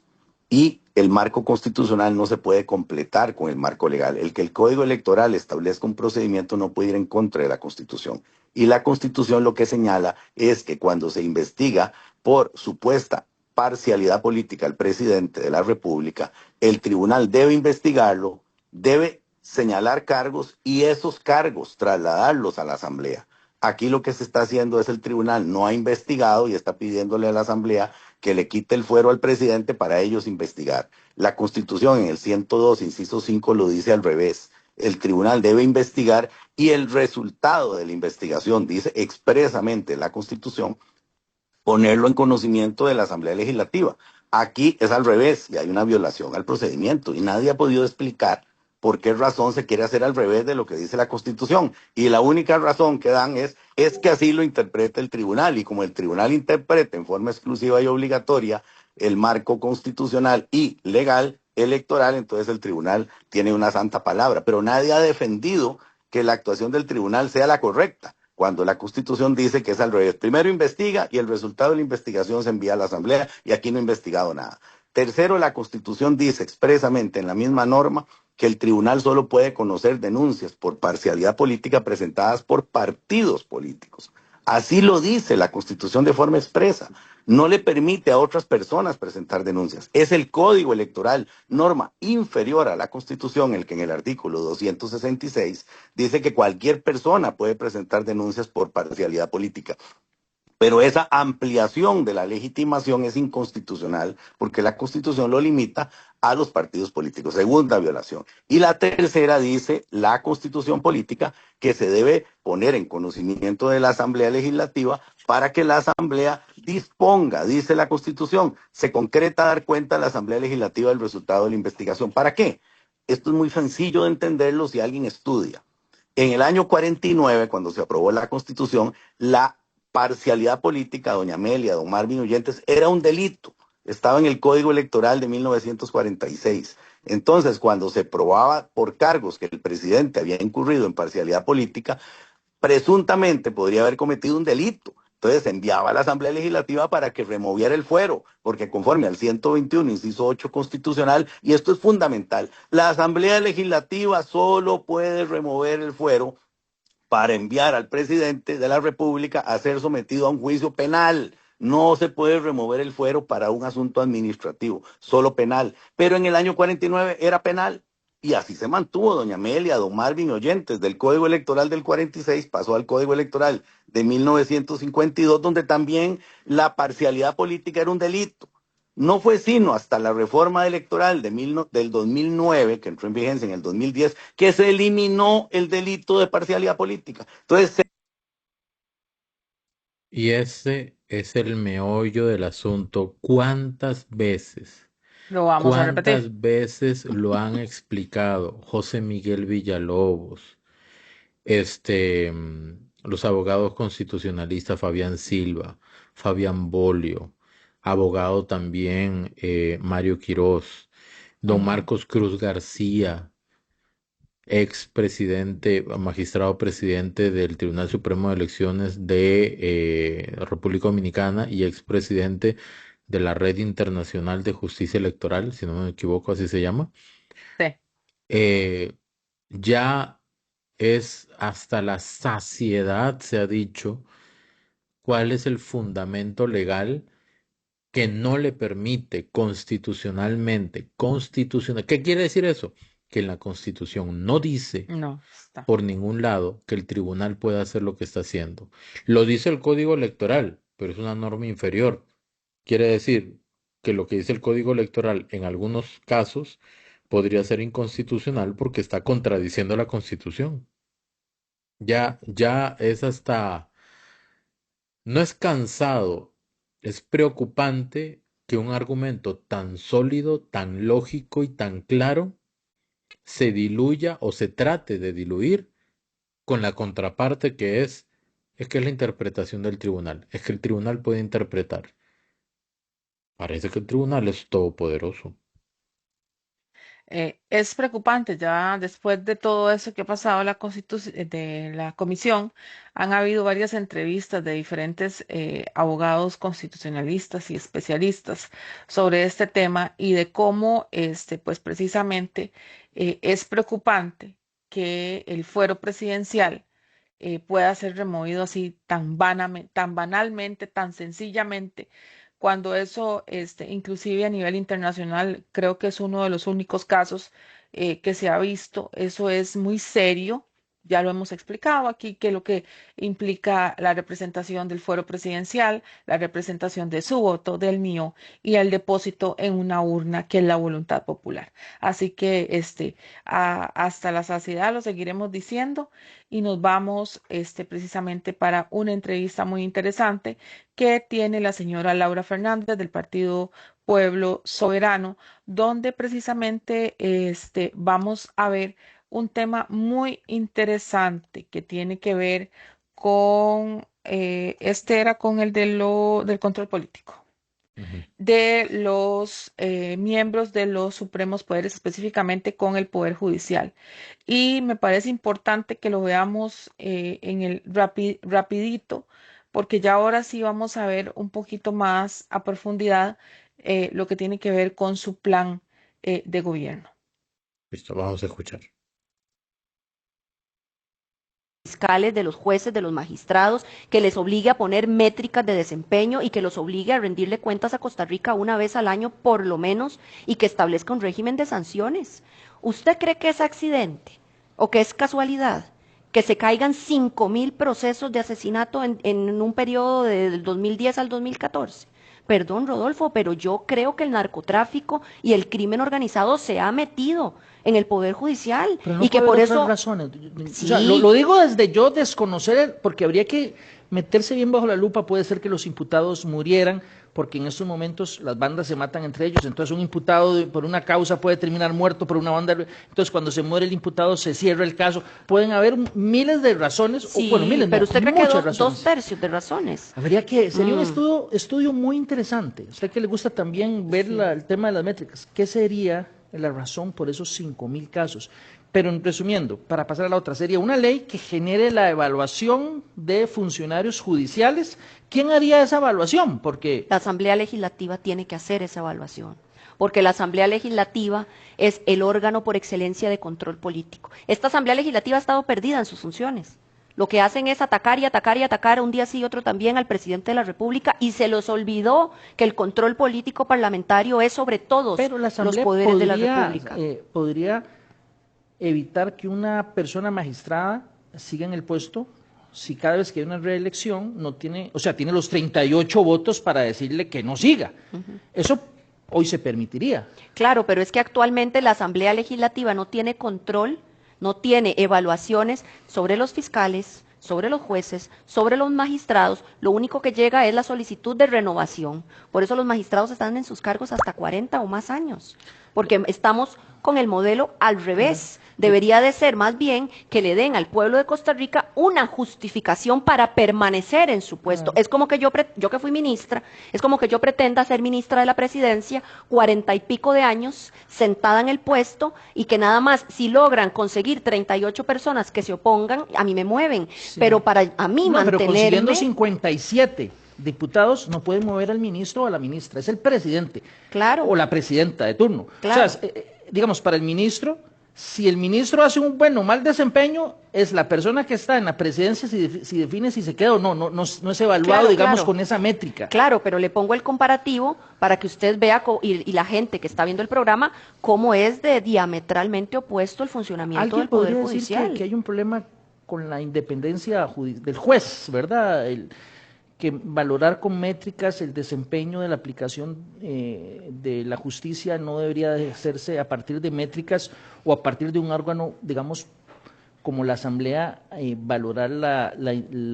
Speaker 6: Y el marco constitucional no se puede completar con el marco legal. El que el Código Electoral establezca un procedimiento no puede ir en contra de la Constitución. Y la Constitución lo que señala es que cuando se investiga por supuesta parcialidad política al presidente de la República, el tribunal debe investigarlo, debe señalar cargos y esos cargos trasladarlos a la Asamblea. Aquí lo que se está haciendo es el tribunal no ha investigado y está pidiéndole a la Asamblea que le quite el fuero al presidente para ellos investigar. La Constitución en el 102, inciso 5, lo dice al revés. El tribunal debe investigar y el resultado de la investigación, dice expresamente la Constitución, ponerlo en conocimiento de la Asamblea Legislativa. Aquí es al revés y hay una violación al procedimiento y nadie ha podido explicar por qué razón se quiere hacer al revés de lo que dice la Constitución. Y la única razón que dan es que así lo interpreta el tribunal y como el tribunal interpreta en forma exclusiva y obligatoria el marco constitucional y legal electoral, entonces el tribunal tiene una santa palabra, pero nadie ha defendido que la actuación del tribunal sea la correcta cuando la Constitución dice que es al revés. Primero investiga y el resultado de la investigación se envía a la Asamblea y aquí no ha investigado nada. Tercero, la Constitución dice expresamente en la misma norma que el tribunal solo puede conocer denuncias por parcialidad política presentadas por partidos políticos. Así lo dice la Constitución de forma expresa. No le permite a otras personas presentar denuncias. Es el Código Electoral, norma inferior a la Constitución, el que en el artículo 266 dice que cualquier persona puede presentar denuncias por parcialidad política. Pero esa ampliación de la legitimación es inconstitucional porque la Constitución lo limita a los partidos políticos. Segunda violación. Y la tercera dice la Constitución política que se debe poner en conocimiento de la Asamblea Legislativa para que la Asamblea disponga, dice la Constitución, se concreta dar cuenta a la Asamblea Legislativa del resultado de la investigación. ¿Para qué? Esto es muy sencillo de entenderlo si alguien estudia. En el año 49, cuando se aprobó la Constitución, la parcialidad política, doña Amelia, don Marvin Oyentes, era un delito. Estaba en el Código Electoral de 1946. Entonces, cuando se probaba por cargos que el presidente había incurrido en parcialidad política, presuntamente podría haber cometido un delito. Entonces se enviaba a la Asamblea Legislativa para que removiera el fuero, porque conforme al 121, inciso 8 constitucional, y esto es fundamental, la Asamblea Legislativa solo puede remover el fuero para enviar al presidente de la República a ser sometido a un juicio penal. No se puede remover el fuero para un asunto administrativo, solo penal. Pero en el año 49 era penal. Y así se mantuvo doña Amelia, don Marvin Oyentes, del Código Electoral del 46 pasó al Código Electoral de 1952, donde también la parcialidad política era un delito. No fue sino hasta la reforma electoral del 2009, que entró en vigencia en el 2010, que se eliminó el delito de parcialidad política. Entonces,
Speaker 1: Y ese es el meollo del asunto.
Speaker 2: Lo vamos a repetir.
Speaker 1: ¿Cuántas veces lo han explicado José Miguel Villalobos, los abogados constitucionalistas Fabián Silva, Fabián Bolio, abogado también Mario Quirós, don Marcos Cruz García, ex presidente, magistrado presidente del Tribunal Supremo de Elecciones de República Dominicana y ex presidente de la Red Internacional de Justicia Electoral, si no me equivoco, así se llama.
Speaker 2: Sí.
Speaker 1: Ya es hasta la saciedad, se ha dicho, cuál es el fundamento legal que no le permite constitucional. ¿Qué quiere decir eso? Que en la Constitución no dice
Speaker 2: No, está.
Speaker 1: por ningún lado que el tribunal pueda hacer lo que está haciendo. Lo dice el Código Electoral, pero es una norma inferior. Quiere decir que lo que dice el Código Electoral en algunos casos podría ser inconstitucional porque está contradiciendo la Constitución. Ya es hasta, no es cansado, es preocupante que un argumento tan sólido, tan lógico y tan claro se diluya o se trate de diluir con la contraparte es que es la interpretación del tribunal, es que el tribunal puede interpretar. Parece que el tribunal es todopoderoso.
Speaker 2: Es preocupante, ya después de todo eso que ha pasado de la comisión, han habido varias entrevistas de diferentes abogados constitucionalistas y especialistas sobre este tema y de cómo, pues precisamente es preocupante que el fuero presidencial pueda ser removido así tan banalmente, tan sencillamente, cuando eso, inclusive a nivel internacional, creo que es uno de los únicos casos que se ha visto. Eso es muy serio. Ya lo hemos explicado aquí, que lo que implica la representación del fuero presidencial, la representación de su voto, del mío, y el depósito en una urna, que es la voluntad popular. Así que hasta la saciedad lo seguiremos diciendo y nos vamos precisamente para una entrevista muy interesante que tiene la señora Laura Fernández del Partido Pueblo Soberano, donde precisamente vamos a ver un tema muy interesante que tiene que ver con, era con el del control político
Speaker 1: Ujú.
Speaker 2: de los miembros de los supremos poderes, específicamente con el Poder Judicial. Y me parece importante que lo veamos en el rapidito, porque ya ahora sí vamos a ver un poquito más a profundidad lo que tiene que ver con su plan de gobierno.
Speaker 1: Listo, vamos a escuchar.
Speaker 7: Fiscales, de los jueces, de los magistrados, que les obligue a poner métricas de desempeño y que los obligue a rendirle cuentas a Costa Rica una vez al año por lo menos y que establezca un régimen de sanciones. ¿Usted cree que es accidente o que es casualidad que se caigan 5.000 procesos de asesinato en un periodo del 2010 al 2014? Perdón, Rodolfo, pero yo creo que el narcotráfico y el crimen organizado se ha metido en el Poder Judicial
Speaker 8: Pero no
Speaker 7: y que
Speaker 8: puede
Speaker 7: por
Speaker 8: haber
Speaker 7: eso...
Speaker 8: otras razones.
Speaker 7: Sí.
Speaker 8: O sea, lo digo desde yo desconocer, porque habría que meterse bien bajo la lupa. Puede ser que los imputados murieran, porque en estos momentos las bandas se matan entre ellos. Entonces un imputado por una causa puede terminar muerto por una banda. Entonces cuando se muere el imputado se cierra el caso. Pueden haber miles de razones,
Speaker 7: Sí,
Speaker 8: o bueno, miles,
Speaker 7: pero
Speaker 8: no,
Speaker 7: usted cree que
Speaker 8: muchas
Speaker 7: dos
Speaker 8: razones.
Speaker 7: tercios de razones.
Speaker 8: Habría que, sería un
Speaker 7: Mm.
Speaker 8: estudio muy interesante. Usted que le gusta también ver el tema de las métricas, ¿qué sería la razón por esos 5.000 casos? Pero resumiendo, para pasar a la otra, sería una ley que genere la evaluación de funcionarios judiciales. ¿Quién haría esa evaluación? Porque
Speaker 7: La Asamblea Legislativa tiene que hacer esa evaluación, porque la Asamblea Legislativa es el órgano por excelencia de control político. Esta Asamblea Legislativa ha estado perdida en sus funciones. Lo que hacen es atacar y atacar y atacar un día sí y otro también al presidente de la República y se los olvidó que el control político parlamentario es sobre todos
Speaker 8: pero la
Speaker 7: los
Speaker 8: Asamblea
Speaker 7: poderes de la República.
Speaker 8: podría evitar que una persona magistrada siga en el puesto si cada vez que hay una reelección no tiene, o sea, tiene los 38 votos para decirle que no siga. Eso hoy se permitiría.
Speaker 7: Claro, pero es que actualmente la Asamblea Legislativa no tiene control, no tiene evaluaciones sobre los fiscales, sobre los jueces, sobre los magistrados. Lo único que llega es la solicitud de renovación. Por eso los magistrados están en sus cargos hasta 40 o más años, porque estamos con el modelo al revés. debería de ser más bien que le den al pueblo de Costa Rica una justificación para permanecer en su puesto. Es como que yo que fui ministra, es como que yo pretenda ser ministra de la presidencia 40 y pico de años sentada en el puesto y que nada más si logran conseguir 38 personas que se opongan, a mí me mueven.
Speaker 8: Sí.
Speaker 7: Pero para a mí
Speaker 8: No, pero consiguiendo
Speaker 7: mantenerme...
Speaker 8: 57 diputados no pueden mover al ministro o a la ministra, es el presidente
Speaker 7: Claro.
Speaker 8: o la presidenta de turno.
Speaker 7: Claro.
Speaker 8: O sea, digamos, para el ministro, si el ministro hace un bueno o mal desempeño, es la persona que está en la presidencia si define si se queda o no es evaluado,
Speaker 7: Claro,
Speaker 8: digamos,
Speaker 7: claro.
Speaker 8: con esa métrica.
Speaker 7: Claro, pero le pongo el comparativo para que usted vea y la gente que está viendo el programa cómo es de diametralmente opuesto el funcionamiento
Speaker 8: Alguien
Speaker 7: del Poder
Speaker 8: podría decir
Speaker 7: Judicial.
Speaker 8: que hay un problema con la independencia del juez, ¿verdad? Que valorar con métricas el desempeño de la aplicación de la justicia no debería de hacerse a partir de métricas o a partir de un órgano, digamos, como la Asamblea, valorar la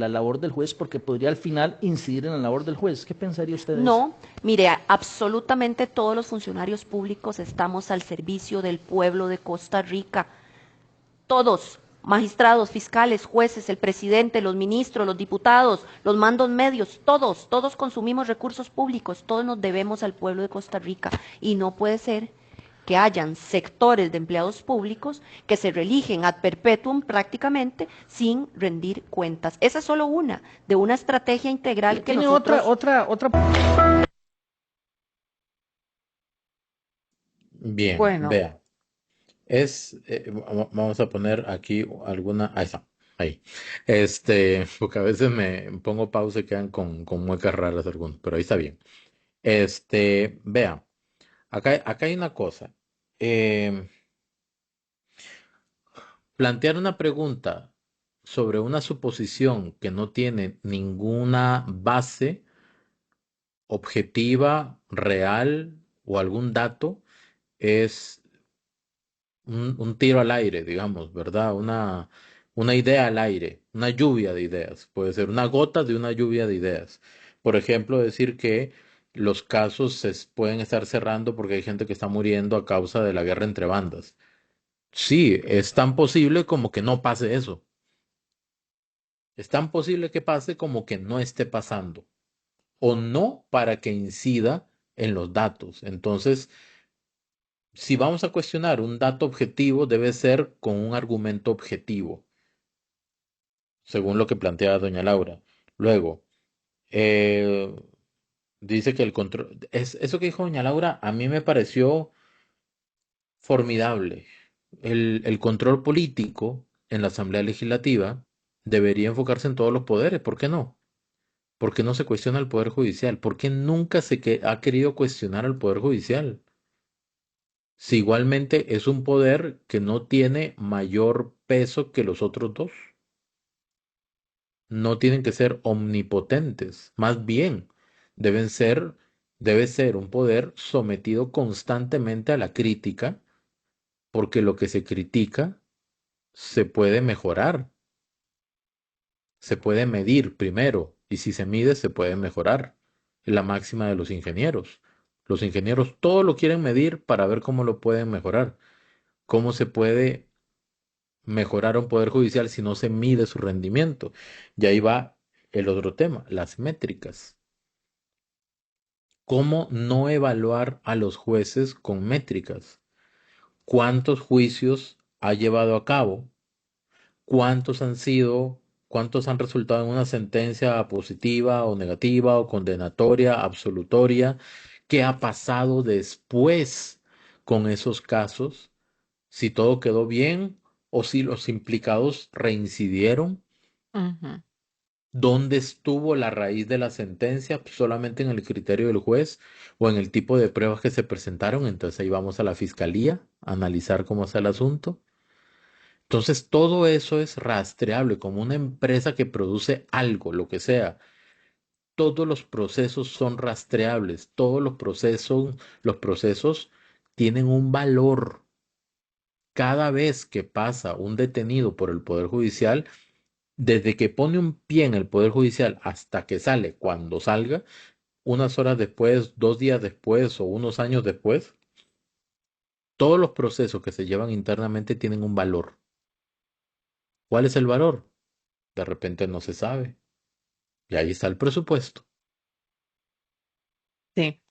Speaker 8: labor del juez, porque podría al final incidir en la labor del juez. ¿Qué pensaría usted de eso?
Speaker 7: No, mire, absolutamente todos los funcionarios públicos estamos al servicio del pueblo de Costa Rica. Todos, magistrados, fiscales, jueces, el presidente, los ministros, los diputados, los mandos medios, todos consumimos recursos públicos, todos nos debemos al pueblo de Costa Rica y no puede ser que hayan sectores de empleados públicos que se reeligen ad perpetuum prácticamente sin rendir cuentas. Esa es solo una de una estrategia integral que
Speaker 8: ¿Tiene
Speaker 7: nosotros...
Speaker 8: otra?
Speaker 1: Bien,
Speaker 2: Bueno,
Speaker 1: vea. Vamos a poner aquí alguna, ahí está, ahí. Porque a veces me pongo pausa y quedan con muecas raras algunos, pero ahí está bien. Vea, acá hay una cosa. Plantear una pregunta sobre una suposición que no tiene ninguna base objetiva, real o algún dato es un tiro al aire, digamos, ¿verdad? Una idea al aire, una lluvia de ideas. Puede ser una gota de una lluvia de ideas. Por ejemplo, decir que los casos se pueden estar cerrando porque hay gente que está muriendo a causa de la guerra entre bandas. Sí, es tan posible como que no pase eso. Es tan posible que pase como que no esté pasando. O no para que incida en los datos. Entonces, si vamos a cuestionar un dato objetivo, debe ser con un argumento objetivo, según lo que plantea doña Laura. Luego, eh, dice que el control, eso que dijo doña Laura, a mí me pareció formidable. El control político en la Asamblea Legislativa debería enfocarse en todos los poderes. ¿Por qué no? ¿Por qué no se cuestiona al Poder Judicial? ¿Por qué nunca ha querido cuestionar al Poder Judicial? Si igualmente es un poder que no tiene mayor peso que los otros dos. No tienen que ser omnipotentes, más bien debe ser un poder sometido constantemente a la crítica, porque lo que se critica se puede mejorar, se puede medir primero, y si se mide se puede mejorar. Es la máxima de los ingenieros. Los ingenieros todo lo quieren medir para ver cómo lo pueden mejorar, cómo se puede mejorar un poder judicial si no se mide su rendimiento. Y ahí va el otro tema, las métricas. ¿Cómo no evaluar a los jueces con métricas? ¿Cuántos juicios ha llevado a cabo? ¿Cuántos han resultado en una sentencia positiva o negativa o condenatoria, absolutoria? ¿Qué ha pasado después con esos casos? Si todo quedó bien o si los implicados reincidieron.
Speaker 2: ujú.
Speaker 1: ¿Dónde estuvo la raíz de la sentencia? Pues solamente en el criterio del juez o en el tipo de pruebas que se presentaron. Entonces ahí vamos a la fiscalía a analizar cómo está el asunto. Entonces todo eso es rastreable como una empresa que produce algo, lo que sea. Todos los procesos son rastreables. Todos los procesos tienen un valor. Cada vez que pasa un detenido por el Poder Judicial, desde que pone un pie en el Poder Judicial hasta que sale, cuando salga, unas horas después, 2 días después o unos años después, Todos los procesos que se llevan internamente tienen un valor. ¿Cuál es el valor? De repente no se sabe. Y ahí está el presupuesto.
Speaker 2: Sí.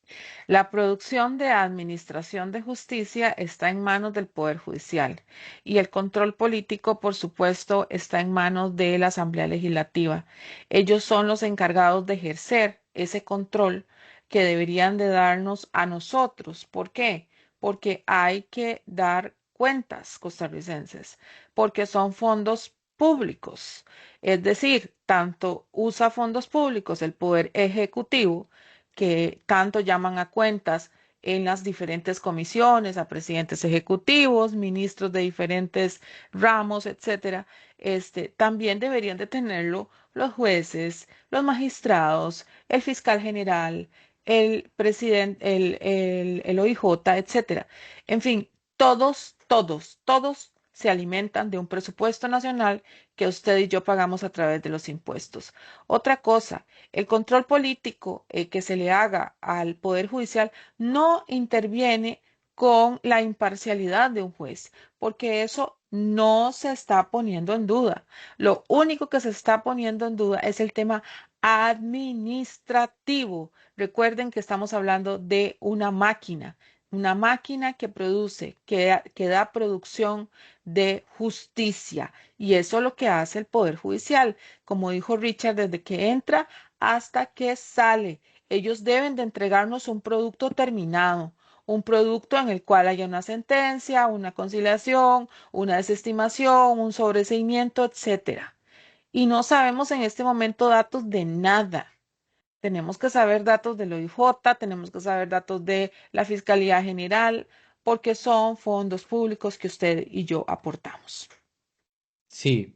Speaker 2: La producción de administración de justicia está en manos del Poder Judicial y el control político, por supuesto, está en manos de la Asamblea Legislativa. Ellos son los encargados de ejercer ese control que deberían de darnos a nosotros. ¿Por qué? Porque hay que dar cuentas costarricenses, porque son fondos públicos. Es decir, tanto usa fondos públicos el Poder Ejecutivo, que tanto llaman a cuentas en las diferentes comisiones, a presidentes ejecutivos, ministros de diferentes ramos, etcétera. También deberían de tenerlo los jueces, los magistrados, el fiscal general, el presidente, el OIJ, etcétera. En fin, todos se alimentan de un presupuesto nacional que usted y yo pagamos a través de los impuestos. Otra cosa, el control político que se le haga al Poder Judicial no interviene con la imparcialidad de un juez, porque eso no se está poniendo en duda. Lo único que se está poniendo en duda es el tema administrativo. Recuerden que estamos hablando de una máquina que produce, que da producción de justicia. Y eso es lo que hace el Poder Judicial. Como dijo Richard, desde que entra hasta que sale. Ellos deben de entregarnos un producto terminado, un producto en el cual haya una sentencia, una conciliación, una desestimación, un sobreseimiento, etcétera. Y no sabemos en este momento datos de nada. Tenemos que saber datos del OIJ, tenemos que saber datos de la Fiscalía General, porque son fondos públicos que usted y yo aportamos.
Speaker 1: Sí,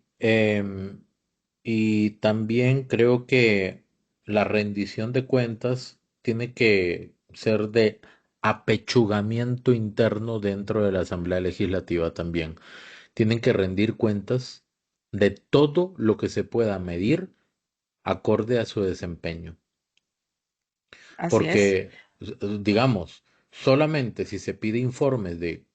Speaker 1: y también creo que la rendición de cuentas tiene que ser de apechugamiento interno dentro de la Asamblea Legislativa también. Tienen que rendir cuentas de todo lo que se pueda medir acorde a su desempeño.
Speaker 2: Así es.
Speaker 1: Porque, digamos, solamente si se pide informes de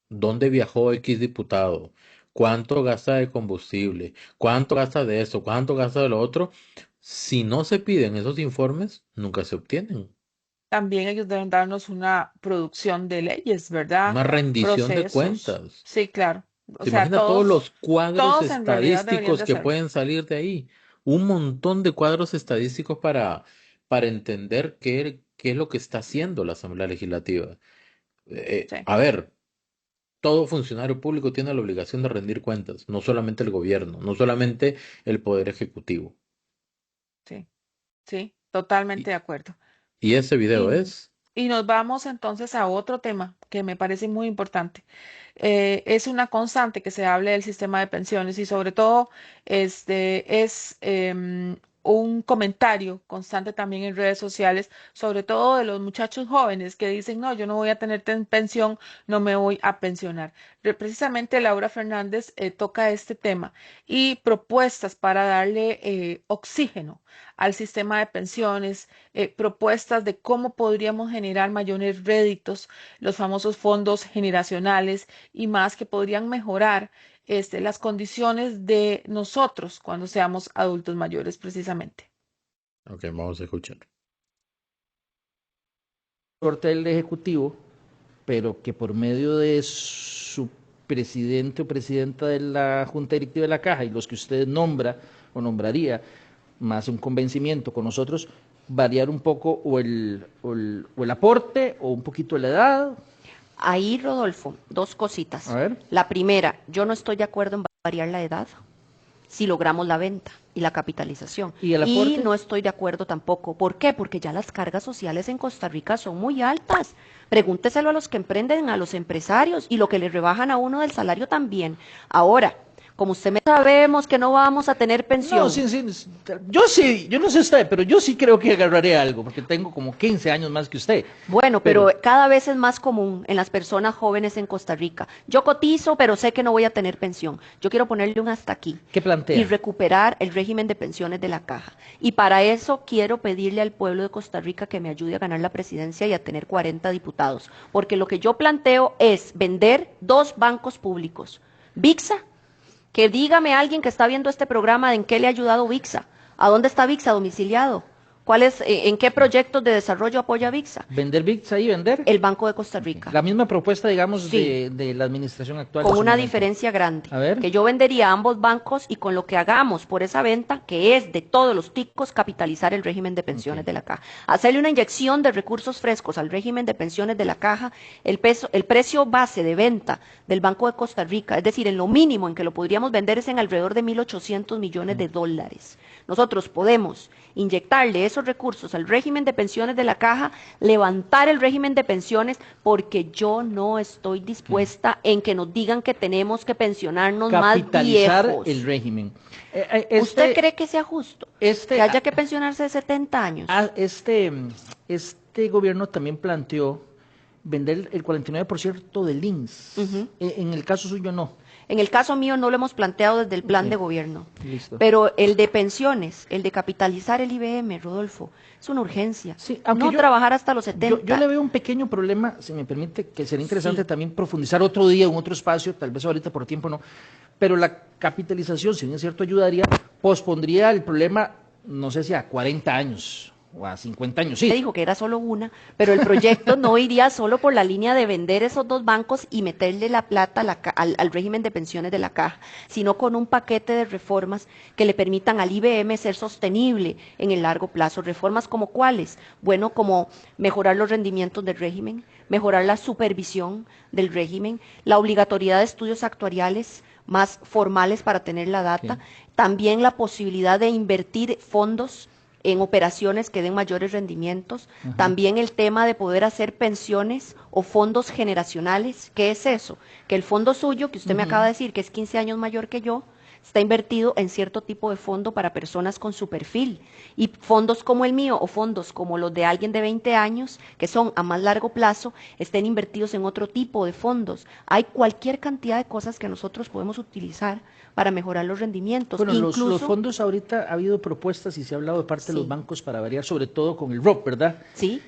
Speaker 1: dónde viajó X diputado, cuánto gasta de combustible, cuánto gasta de esto, cuánto gasta de lo otro, si no se piden esos informes, nunca se obtienen.
Speaker 2: También ellos deben darnos una producción de leyes, ¿verdad?
Speaker 1: Una rendición de
Speaker 2: Procesos.
Speaker 1: cuentas.
Speaker 2: Sí, claro. O
Speaker 1: ¿Se
Speaker 2: sea,
Speaker 1: imagina todos los cuadros
Speaker 2: todos en realidad deberían
Speaker 1: estadísticos
Speaker 2: de
Speaker 1: que
Speaker 2: hacerlo.
Speaker 1: pueden salir de ahí? Un montón de cuadros estadísticos para entender qué es lo que está haciendo la Asamblea Legislativa.
Speaker 2: Sí,
Speaker 1: A ver, todo funcionario público tiene la obligación de rendir cuentas, no solamente el gobierno, no solamente el poder ejecutivo.
Speaker 2: sí, sí, totalmente
Speaker 1: Y,
Speaker 2: de acuerdo.
Speaker 1: y ese video
Speaker 2: Y,
Speaker 1: es,
Speaker 2: y nos vamos entonces a otro tema que me parece muy importante. Es una constante que se hable del sistema de pensiones y sobre todo es un comentario constante también en redes sociales, sobre todo de los muchachos jóvenes que dicen, no, yo no voy a tener pensión, no me voy a pensionar. Precisamente Laura Fernández toca este tema y propuestas para darle oxígeno al sistema de pensiones, propuestas de cómo podríamos generar mayores réditos, los famosos fondos generacionales y más que podrían mejorar las condiciones de nosotros cuando seamos adultos mayores, precisamente.
Speaker 1: ok, vamos a escuchar.
Speaker 8: Corte del Ejecutivo, pero que por medio de su presidente o presidenta de la Junta Directiva de la Caja y los que usted nombra o nombraría, más un convencimiento con nosotros, variar un poco o el aporte o un poquito la edad.
Speaker 7: Ahí, Rodolfo, dos cositas.
Speaker 8: A ver.
Speaker 7: La primera, yo no estoy de acuerdo en variar la edad si logramos la venta y la capitalización.
Speaker 8: ¿Y el aporte?
Speaker 7: Y no estoy de acuerdo tampoco. ¿Por qué? Porque ya las cargas sociales en Costa Rica son muy altas. Pregúnteselo a los que emprenden, a los empresarios y lo que le rebajan a uno del salario también. Ahora, Como usted me sabemos que no vamos a tener pensión.
Speaker 8: No, sí, yo no sé usted, pero yo sí creo que agarraré algo, porque tengo como 15 años más que usted.
Speaker 7: Bueno, pero cada vez es más común en las personas jóvenes en Costa Rica. Yo cotizo, pero sé que no voy a tener pensión. Yo quiero ponerle un hasta aquí.
Speaker 8: ¿Qué plantea?
Speaker 7: Y recuperar el régimen de pensiones de la Caja. Y para eso quiero pedirle al pueblo de Costa Rica que me ayude a ganar la presidencia y a tener 40 diputados. Porque lo que yo planteo es vender 2 bancos públicos. VIXA, que dígame alguien que está viendo este programa de en qué le ha ayudado VIXA. ¿A dónde está VIXA domiciliado? ¿En qué proyectos de desarrollo apoya VIXA?
Speaker 8: ¿Vender VIX ahí, vender?
Speaker 7: El Banco de Costa Rica.
Speaker 8: La misma propuesta, digamos,
Speaker 7: Sí.
Speaker 8: de la administración actual.
Speaker 7: Con
Speaker 8: en su
Speaker 7: una
Speaker 8: momento.
Speaker 7: diferencia grande.
Speaker 8: A ver.
Speaker 7: Que yo vendería ambos bancos y con lo que hagamos por esa venta, que es de todos los ticos, capitalizar el régimen de pensiones de la Caja. Hacerle una inyección de recursos frescos al régimen de pensiones de la Caja, el precio base de venta del Banco de Costa Rica, es decir, en lo mínimo en que lo podríamos vender es en alrededor de 1.800 millones de dólares. Nosotros podemos inyectarle esos recursos al régimen de pensiones de la Caja, levantar el régimen de pensiones, porque yo no estoy dispuesta en que nos digan que tenemos que pensionarnos más
Speaker 8: Capitalizar
Speaker 7: viejos.
Speaker 8: el régimen.
Speaker 7: ¿Usted cree que sea justo?
Speaker 8: este-
Speaker 7: Que haya que pensionarse de 70 años.
Speaker 8: Este gobierno también planteó vender el 49% del INSS.
Speaker 7: Ujú.
Speaker 8: En el caso suyo no.
Speaker 7: En el caso mío no lo hemos planteado desde el plan
Speaker 8: Ok.
Speaker 7: de gobierno.
Speaker 8: Listo.
Speaker 7: Pero el de pensiones, el de capitalizar el IBM, Rodolfo, es una urgencia.
Speaker 8: Sí, aunque
Speaker 7: no
Speaker 8: yo-
Speaker 7: trabajar hasta los 70.
Speaker 8: Yo le veo un pequeño problema, si me permite, que sería interesante
Speaker 7: Sí.
Speaker 8: también profundizar otro día en otro espacio, tal vez ahorita por tiempo no, pero la capitalización, si bien es cierto, ayudaría, pospondría el problema, no sé si a 40 años o a 50 años,
Speaker 7: Me
Speaker 8: sí.
Speaker 7: dijo que era solo una, pero el proyecto no iría solo por la línea de vender esos 2 bancos y meterle la plata al régimen de pensiones de la Caja, sino con un paquete de reformas que le permitan al IBM ser sostenible en el largo plazo. ¿Reformas como cuáles? Bueno, como mejorar los rendimientos del régimen, mejorar la supervisión del régimen, la obligatoriedad de estudios actuariales más formales para tener la data, también la posibilidad de invertir fondos en operaciones que den mayores rendimientos, también el tema de poder hacer pensiones o fondos generacionales. ¿Qué es eso? Que el fondo suyo, que usted me acaba de decir que es 15 años mayor que yo, está invertido en cierto tipo de fondo para personas con su perfil. Y fondos como el mío o fondos como los de alguien de 20 años, que son a más largo plazo, estén invertidos en otro tipo de fondos. Hay cualquier cantidad de cosas que nosotros podemos utilizar para mejorar los rendimientos.
Speaker 8: Bueno,
Speaker 7: Incluso,
Speaker 8: los fondos ahorita ha habido propuestas y se ha hablado de parte de los
Speaker 7: Sí.
Speaker 8: bancos para variar, sobre todo con el ROP, ¿verdad?
Speaker 7: sí,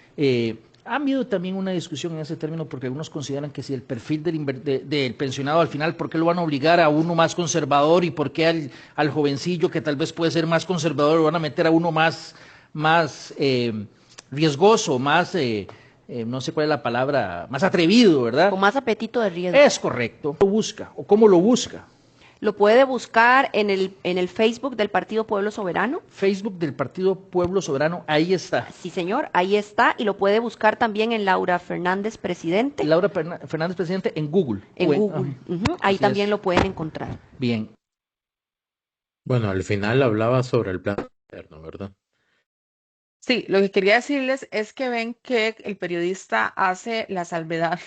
Speaker 8: Ha habido también una discusión en ese término porque algunos consideran que si el perfil del pensionado al final, ¿por qué lo van a obligar a uno más conservador y por qué al jovencillo que tal vez puede ser más conservador lo van a meter a uno más riesgoso, más, no sé cuál es la palabra, más atrevido, ¿verdad?
Speaker 7: con más apetito de riesgo.
Speaker 8: Es correcto. ¿Lo busca o cómo lo busca?
Speaker 7: Lo puede buscar en el Facebook del Partido Pueblo Soberano.
Speaker 8: Facebook del Partido Pueblo Soberano, ahí está.
Speaker 7: Sí, señor, ahí está. Y lo puede buscar también en Laura Fernández Presidente,
Speaker 8: Laura Fernández, presidente, en Google.
Speaker 7: en Google. Ahí
Speaker 8: así
Speaker 7: también
Speaker 8: es.
Speaker 7: lo pueden encontrar.
Speaker 8: Bien.
Speaker 1: Bueno, al final hablaba sobre el plan interno, ¿verdad?
Speaker 2: Sí, lo que quería decirles es que ven que el periodista hace la salvedad,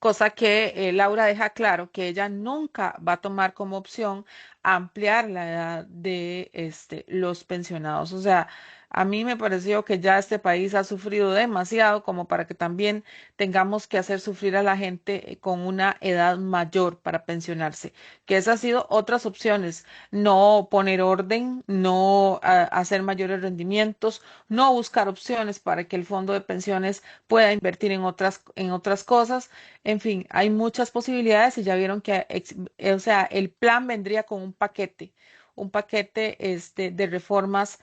Speaker 2: cosa que Laura deja claro que ella nunca va a tomar como opción ampliar la edad de los pensionados. O sea, a mí me pareció que ya este país ha sufrido demasiado como para que también tengamos que hacer sufrir a la gente con una edad mayor para pensionarse, que esas han sido otras opciones, no poner orden, no hacer mayores rendimientos, no buscar opciones para que el fondo de pensiones pueda invertir en otras cosas. En fin, hay muchas posibilidades y ya vieron que, o sea, el plan vendría con un paquete de reformas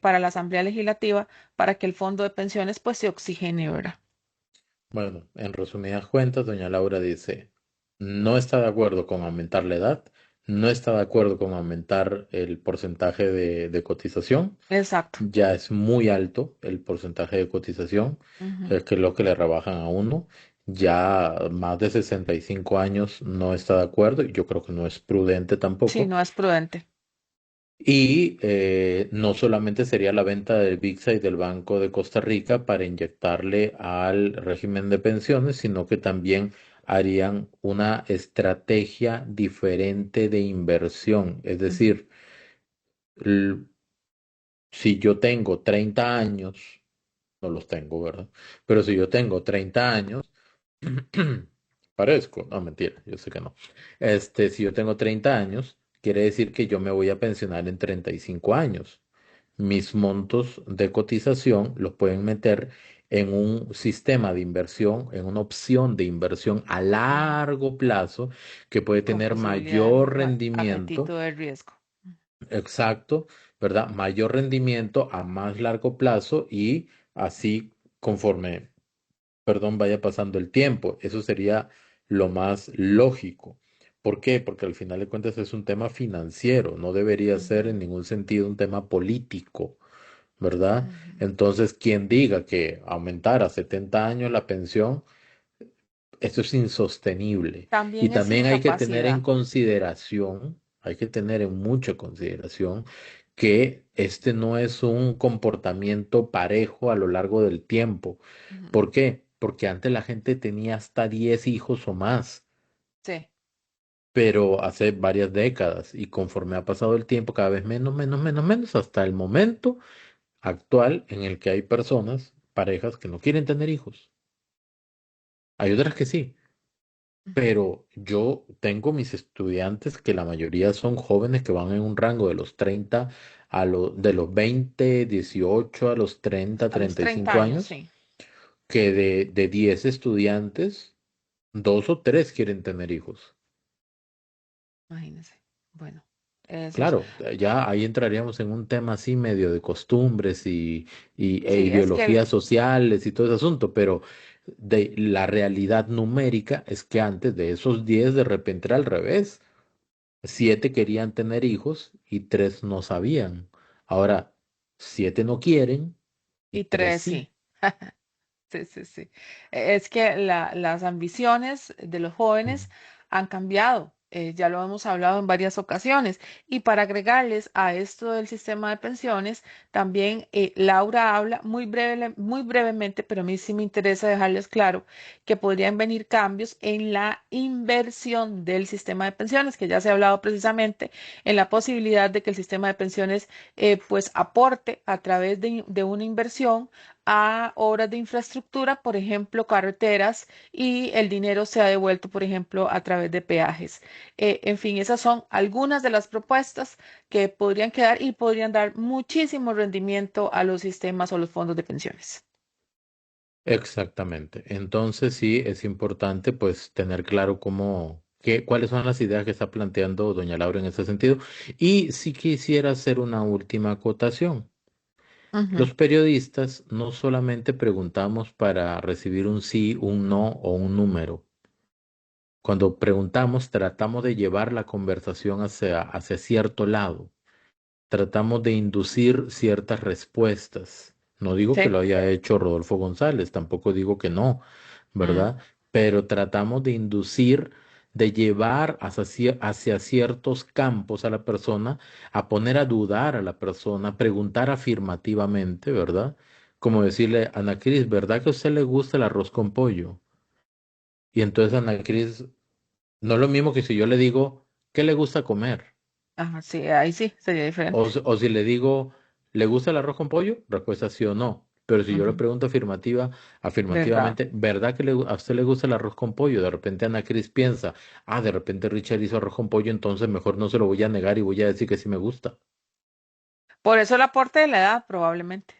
Speaker 2: para la Asamblea Legislativa para que el fondo de pensiones pues se oxigene, ¿verdad?
Speaker 1: Bueno, en resumidas cuentas, doña Laura dice, no está de acuerdo con aumentar la edad, no está de acuerdo con aumentar el porcentaje de cotización,
Speaker 2: Exacto.
Speaker 1: ya es muy alto el porcentaje de cotización,
Speaker 2: Ujú.
Speaker 1: es que es lo que le rebajan a uno, ya más de 65 años no está de acuerdo y yo creo que no es prudente
Speaker 2: Sí,
Speaker 1: tampoco.
Speaker 2: no es prudente.
Speaker 1: Y no solamente sería la venta del VIXA y del Banco de Costa Rica para inyectarle al régimen de pensiones, sino que también harían una estrategia diferente de inversión. Es decir, l- si yo tengo 30 años, no los tengo, ¿verdad? Pero si yo tengo 30 años, parezco, no, mentira, yo sé que no. Si yo tengo 30 años, quiere decir que yo me voy a pensionar en 35 años. Mis montos de cotización los pueden meter en un sistema de inversión, en una opción de inversión a largo plazo que puede
Speaker 2: con
Speaker 1: tener
Speaker 2: posibilidad de
Speaker 1: mayor rendimiento.
Speaker 2: apetito de riesgo.
Speaker 1: Exacto, ¿verdad? Mayor rendimiento a más largo plazo y así conforme, perdón, vaya pasando el tiempo. Eso sería lo más lógico. ¿Por qué? Porque al final de cuentas es un tema financiero, no debería ser en
Speaker 2: Ujú,
Speaker 1: ningún sentido un tema político, ¿verdad?
Speaker 2: ujú.
Speaker 1: Entonces, quien diga que aumentar a 70 años la pensión, eso es insostenible. Y
Speaker 2: También es
Speaker 1: también hay que tener en
Speaker 2: incapacidad.
Speaker 1: consideración, hay que tener en mucha consideración que este no es un comportamiento parejo a lo largo del tiempo.
Speaker 2: Ujú.
Speaker 1: ¿Por qué? Porque antes la gente tenía hasta 10 hijos o más,
Speaker 2: Sí.
Speaker 1: pero hace varias décadas y conforme ha pasado el tiempo, cada vez menos, menos, menos, menos, hasta el momento actual en el que hay personas, parejas que no quieren tener hijos. Hay otras que sí.
Speaker 2: Ujú.
Speaker 1: Pero yo tengo mis estudiantes que la mayoría son jóvenes que van en un rango de los 30 de los 20 18 a los 30
Speaker 2: A los
Speaker 1: treinta y
Speaker 2: 30
Speaker 1: cinco
Speaker 2: años,
Speaker 1: años,
Speaker 2: sí.
Speaker 1: que de 10 estudiantes, dos o tres quieren tener hijos.
Speaker 2: Imagínense. Bueno, eso es.
Speaker 1: Claro, ya ahí entraríamos en un tema así medio de costumbres e
Speaker 2: Sí, es que
Speaker 1: ideologías sociales y todo ese asunto, pero de la realidad numérica es que antes de esos 10 de repente era al revés. 7 querían tener hijos y 3 no sabían. Ahora, 7 no quieren y
Speaker 2: y
Speaker 1: 3
Speaker 2: tres,
Speaker 1: sí.
Speaker 2: sí. Sí, sí, sí. Es que las ambiciones de los jóvenes han cambiado. Ya lo hemos hablado en varias ocasiones. Y para agregarles a esto del sistema de pensiones, también Laura habla muy brevemente, pero a mí sí me interesa dejarles claro que podrían venir cambios en la inversión del sistema de pensiones, que ya se ha hablado precisamente en la posibilidad de que el sistema de pensiones pues aporte a través de una inversión a obras de infraestructura, por ejemplo, carreteras, y el dinero se ha devuelto, por ejemplo, a través de peajes. En fin, esas son algunas de las propuestas que podrían quedar y podrían dar muchísimo rendimiento a los sistemas o los fondos de pensiones.
Speaker 1: Exactamente. Entonces sí es importante pues tener claro cuáles son las ideas que está planteando doña Laura en ese sentido. Y si quisiera hacer una última acotación.
Speaker 2: Ujú.
Speaker 1: Los periodistas no solamente preguntamos para recibir un sí, un no o un número. Cuando preguntamos, tratamos de llevar la conversación hacia cierto lado. Tratamos de inducir ciertas respuestas. No digo que
Speaker 2: Sí.
Speaker 1: lo haya hecho Rodolfo González, tampoco digo que no,
Speaker 2: Mm.
Speaker 1: ¿verdad? Pero tratamos de inducir, de llevar hacia ciertos campos a la persona, a poner a dudar a la persona, a preguntar afirmativamente, ¿verdad? Como decirle, Ana Cris, ¿verdad que a usted le gusta el arroz con pollo? Y entonces Ana Cris, no es lo mismo que si yo le digo, ¿qué le gusta comer?
Speaker 2: Ajá, sí, ahí sí sería diferente.
Speaker 1: O si le digo, ¿le gusta el arroz con pollo? Respuesta sí o no. Pero si yo le
Speaker 2: Ujú.
Speaker 1: pregunto
Speaker 2: ¿Verdad?
Speaker 1: afirmativamente, ¿verdad que a usted le gusta el arroz con pollo? De repente Ana Cris piensa, de repente Richard hizo arroz con pollo, entonces mejor no se lo voy a negar y voy a decir que sí me gusta.
Speaker 2: Por eso el aporte de la edad, probablemente.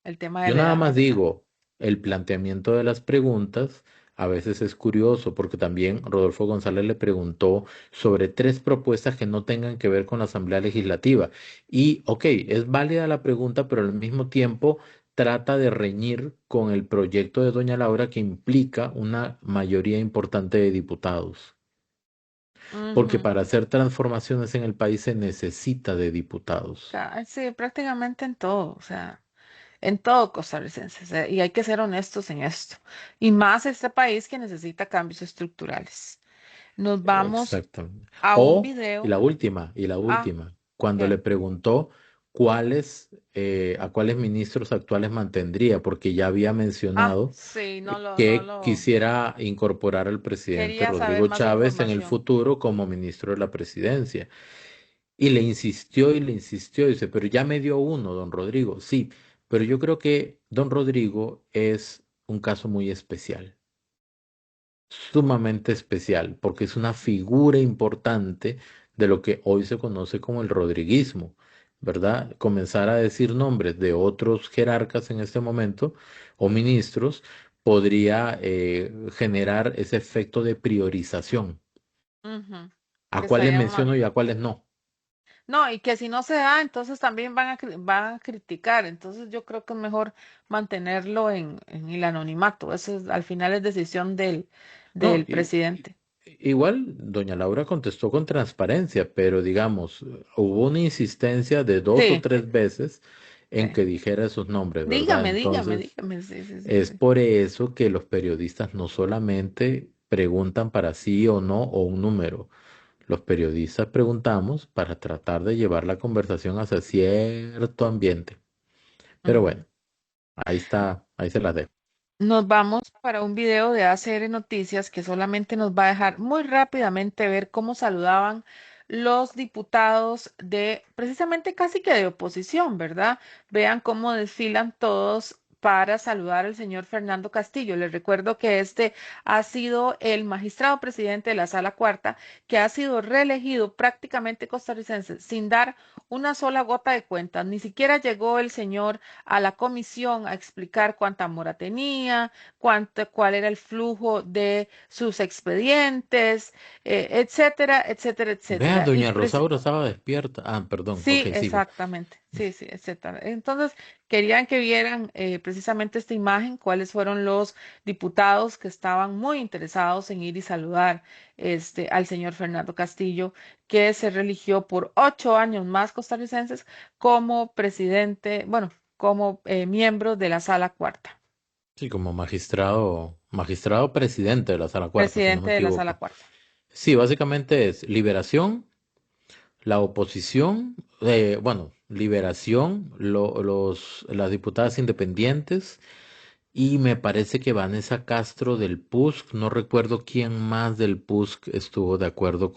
Speaker 2: El tema de
Speaker 1: Yo
Speaker 2: la
Speaker 1: nada
Speaker 2: edad
Speaker 1: más
Speaker 2: más que todo.
Speaker 1: digo, el planteamiento de las preguntas a veces es curioso porque también Rodolfo González le preguntó sobre 3 propuestas que no tengan que ver con la Asamblea Legislativa. Y, ok, es válida la pregunta, pero al mismo tiempo trata de reñir con el proyecto de doña Laura que implica una mayoría importante de diputados. Porque
Speaker 2: Ujú.
Speaker 1: para hacer transformaciones en el país se necesita de diputados.
Speaker 2: Sí, prácticamente en todo, o sea, en todo costarricense, o sea, y hay que ser honestos en esto. Y más este país que necesita cambios estructurales. Nos vamos
Speaker 1: Exactamente.
Speaker 2: a un
Speaker 1: O,
Speaker 2: video.
Speaker 1: y la
Speaker 2: Ah,
Speaker 1: última, cuando le
Speaker 2: ¿qué?
Speaker 1: preguntó a cuáles ministros actuales mantendría, porque ya había mencionado
Speaker 2: Sí,
Speaker 1: que quisiera incorporar al presidente
Speaker 2: quería saber
Speaker 1: Rodrigo
Speaker 2: más
Speaker 1: Chávez en el
Speaker 2: información.
Speaker 1: futuro como ministro de la presidencia. Y le insistió, dice, pero ya me dio uno, don Rodrigo. Sí, pero yo creo que don Rodrigo es un caso muy especial, sumamente especial, porque es una figura importante de lo que hoy se conoce como el rodriguismo, ¿verdad? Comenzar a decir nombres de otros jerarcas en este momento o ministros podría generar ese efecto de priorización.
Speaker 2: Ujú.
Speaker 1: ¿A
Speaker 2: Que
Speaker 1: cuáles
Speaker 2: estarían más.
Speaker 1: menciono y a cuáles no?
Speaker 2: No, y que si no se da, entonces también van a criticar. Entonces yo creo que es mejor mantenerlo en el anonimato. Eso al final es decisión
Speaker 1: No,
Speaker 2: del presidente.
Speaker 1: igual doña Laura contestó con transparencia, pero digamos, hubo una insistencia de dos o
Speaker 2: Sí,
Speaker 1: tres veces en
Speaker 2: sí.
Speaker 1: que dijera esos nombres, ¿verdad?
Speaker 2: Dígame.
Speaker 1: Entonces,
Speaker 2: Sí, sí, sí,
Speaker 1: es
Speaker 2: sí.
Speaker 1: por eso que los periodistas no solamente preguntan para sí o no o un número. Los periodistas preguntamos para tratar de llevar la conversación hacia cierto ambiente. Pero
Speaker 2: Ujú.
Speaker 1: bueno, ahí está, ahí se las dejo.
Speaker 2: Nos vamos para un video de ACR Noticias que solamente nos va a dejar muy rápidamente ver cómo saludaban los diputados de precisamente casi que de oposición, ¿verdad? Vean cómo desfilan todos para saludar al señor Fernando Castillo. Les recuerdo que este ha sido el magistrado presidente de la Sala Cuarta, que ha sido reelegido prácticamente costarricense sin dar una sola gota de cuentas. Ni siquiera llegó el señor a la comisión a explicar cuánta mora tenía, cuál era el flujo de sus expedientes, etcétera, etcétera,
Speaker 1: Vea,
Speaker 2: etcétera.
Speaker 1: doña Rosaura estaba despierta. Ah, perdón,
Speaker 2: Sí,
Speaker 1: ok, siga.
Speaker 2: exactamente. Sí, sí, etcétera. Entonces, querían que vieran precisamente esta imagen, cuáles fueron los diputados que estaban muy interesados en ir y saludar al señor Fernando Castillo, que se religió por 8 años más costarricenses como presidente, bueno, como miembro de la Sala Cuarta,
Speaker 1: Sí, como magistrado presidente de la Sala Cuarta, si no me
Speaker 2: presidente de la Sala
Speaker 1: equivoco.
Speaker 2: Cuarta.
Speaker 1: Sí, básicamente es liberación, la oposición, bueno, liberación, las diputadas independientes y me parece que Vanessa Castro del PUSC, no recuerdo quién más del PUSC estuvo de acuerdo